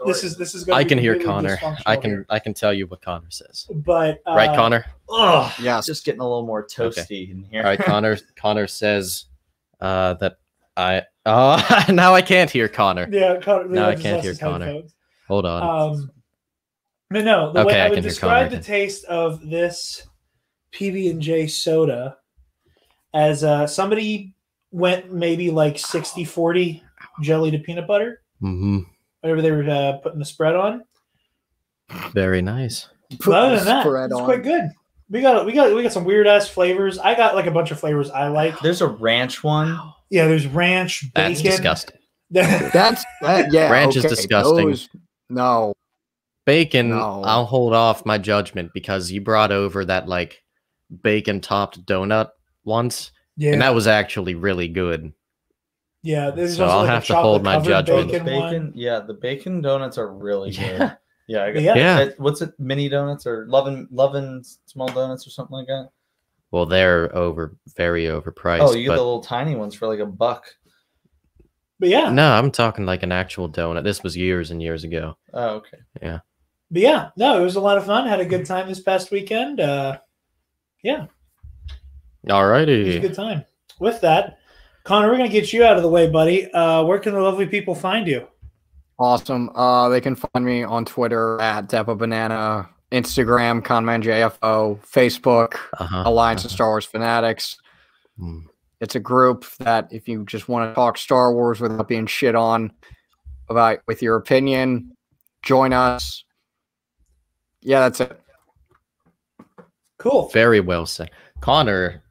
this is. Gonna I be can hear Connor. Here. I can tell you what Connor says. But right, Connor. Oh, yeah, just getting a little more toasty in here. All right, Connor. Connor says that I. Oh, now I can't hear Connor. Yeah, Connor. Now I can't hear Connor. Headphones. Hold on. No. The way I would describe the Connor. taste of this PB&J soda as somebody went maybe like 60-40 jelly to peanut butter. Mm-hmm. Whatever they were putting the spread on. Very nice. But other than that, it's quite good. We got some weird ass flavors. I got like a bunch of flavors I like. There's a ranch one. Yeah, there's ranch, bacon. That's disgusting. Yeah. Ranch is disgusting. No. Bacon, No. I'll hold off my judgment because you brought over that like bacon topped donut once. Yeah. And that was actually really good. Yeah, there's so also I'll like have to hold my judgment. The bacon donuts are really good. Yeah, I got what's it? Mini donuts or lovin' small donuts or something like that. Well, they're very overpriced. Oh, you get the little tiny ones for like $1. But yeah. No, I'm talking like an actual donut. This was years and years ago. Oh, okay. Yeah. But yeah, no, it was a lot of fun. Had a good time this past weekend. Yeah. Alrighty. It was a good time. With that, Connor, we're gonna get you out of the way, buddy. Where can the lovely people find you? Awesome. They can find me on Twitter at DepaBanana, Instagram, ConmanJFO, Facebook, Alliance of Star Wars Fanatics. It's a group that if you just want to talk Star Wars without being shit on with your opinion, join us. Yeah, that's it. Cool. Very well said. Connor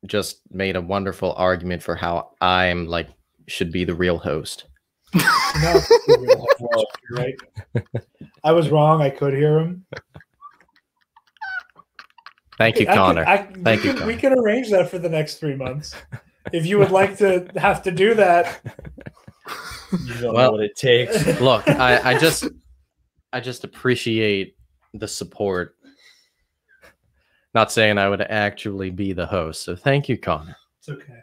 just made a wonderful argument for how I'm like should be the real host. No, you're right. I was wrong. I could hear him. Thank you, Connor. Thank you. We can arrange that for the next 3 months. If you would like to have to do that. You don't know what it takes. Look, I just appreciate the support. Not saying I would actually be the host, so thank you, Connor. It's okay.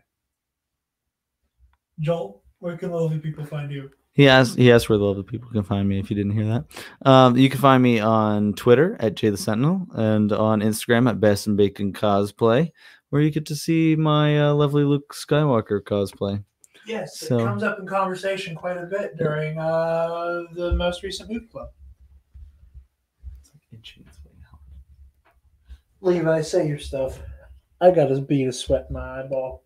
Joel, where can the lovely people find you? He asked where the lovely people can find me if you didn't hear that. You can find me on Twitter at Jay the Sentinel and on Instagram at Best and Bacon Cosplay, where you get to see my lovely Luke Skywalker cosplay. Yes, it comes up in conversation quite a bit during the most recent movie club. Levi, say your stuff. I got a bead of sweat in my eyeball.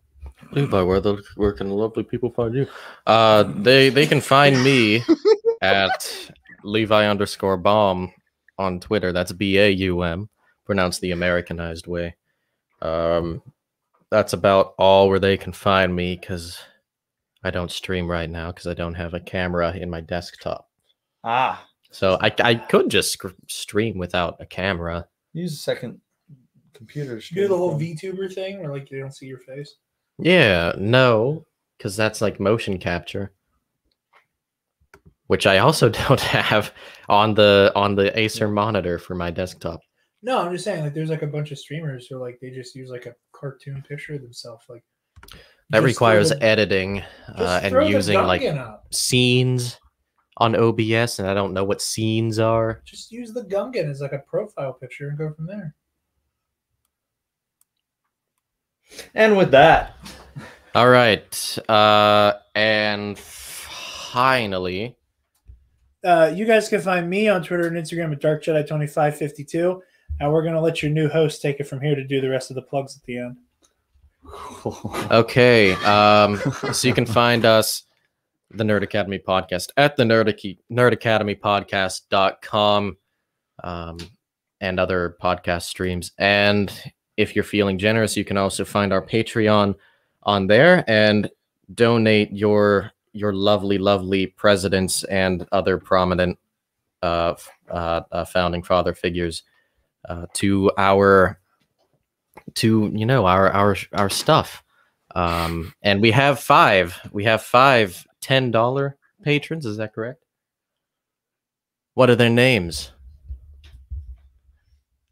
Levi, where can the lovely people find you? They can find me at Levi_Baum on Twitter. That's BAUM, pronounced the Americanized way. That's about all where they can find me because I don't stream right now because I don't have a camera in my desktop. So I could just stream without a camera. Use a second computer. Do the whole VTuber thing where like you don't see your face. Yeah, no, because that's like motion capture, which I also don't have on the Acer monitor for my desktop. No, I'm just saying like there's like a bunch of streamers who like they just use like a cartoon picture of themselves. Like that requires editing and using like scenes on OBS, and I don't know what scenes are. Just use the Gungan as like a profile picture and go from there. And with that, all right, and finally, you guys can find me on Twitter and Instagram at DarkJedi2552, and we're gonna let your new host take it from here to do the rest of the plugs at the end. Okay. So you can find us, the Nerd Academy Podcast, at the nerdacademypodcast.com, and other podcast streams. And if you're feeling generous, you can also find our Patreon on there and donate your lovely presidents and other prominent founding father figures to our stuff. And we have five $10 patrons. Is that correct? What are their names?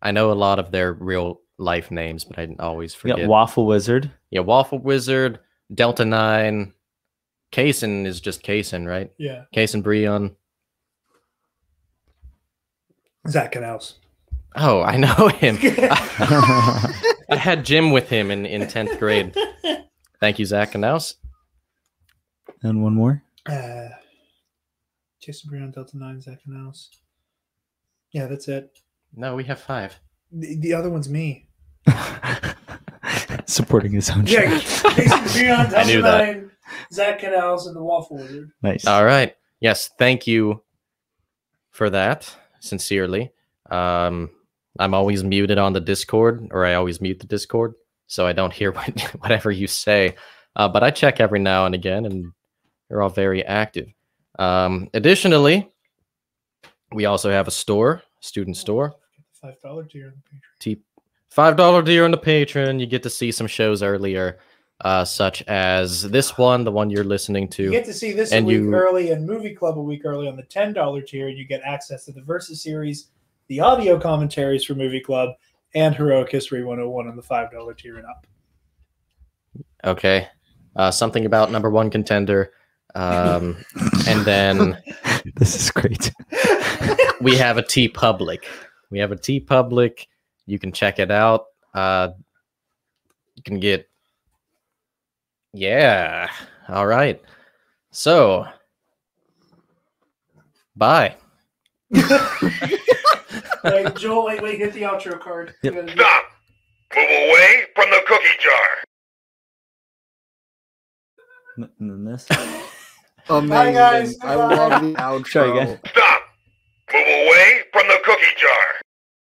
I know a lot of their real life names, but I always forget. Yeah, Waffle Wizard. Yeah, Waffle Wizard, Delta 9, Kaysen is just Kaysen, right? Yeah. Kaysen Breon. Zach Canals. Oh, I know him. I had gym with him in 10th grade. Thank you, Zach Canals. And one more. Jason Breon, Delta 9, Zach Canals. Yeah, that's it. No, we have 5. The other one's me. Supporting his own show. Yeah, Jason Breon, Delta 9, Zach Canals, and the Waffle Wizard. Nice. All right. Yes, thank you for that. Sincerely. I'm always muted on the Discord, or I always mute the Discord, so I don't hear whatever you say. But I check every now and again, and you're all very active. Additionally, we also have a store, student store. $5 tier on the Patreon. $5 tier on the Patreon. You get to see some shows earlier, such as this one, the one you're listening to. You get to see this a week early and Movie Club a week early on the $10 tier. You get access to the Versus series, the audio commentaries for Movie Club, and Heroic History 101 on the $5 tier and up. Okay. Something about number one contender. And then this is great. We have a T Public. You can check it out. You can get. Yeah. All right. So, bye. Wait, Joel, wait, hit the outro card. Yep. Stop! Move away from the cookie jar. And then this. Amazing. Bye, guys. I love the outro. Try again. Stop! Move away from the cookie jar.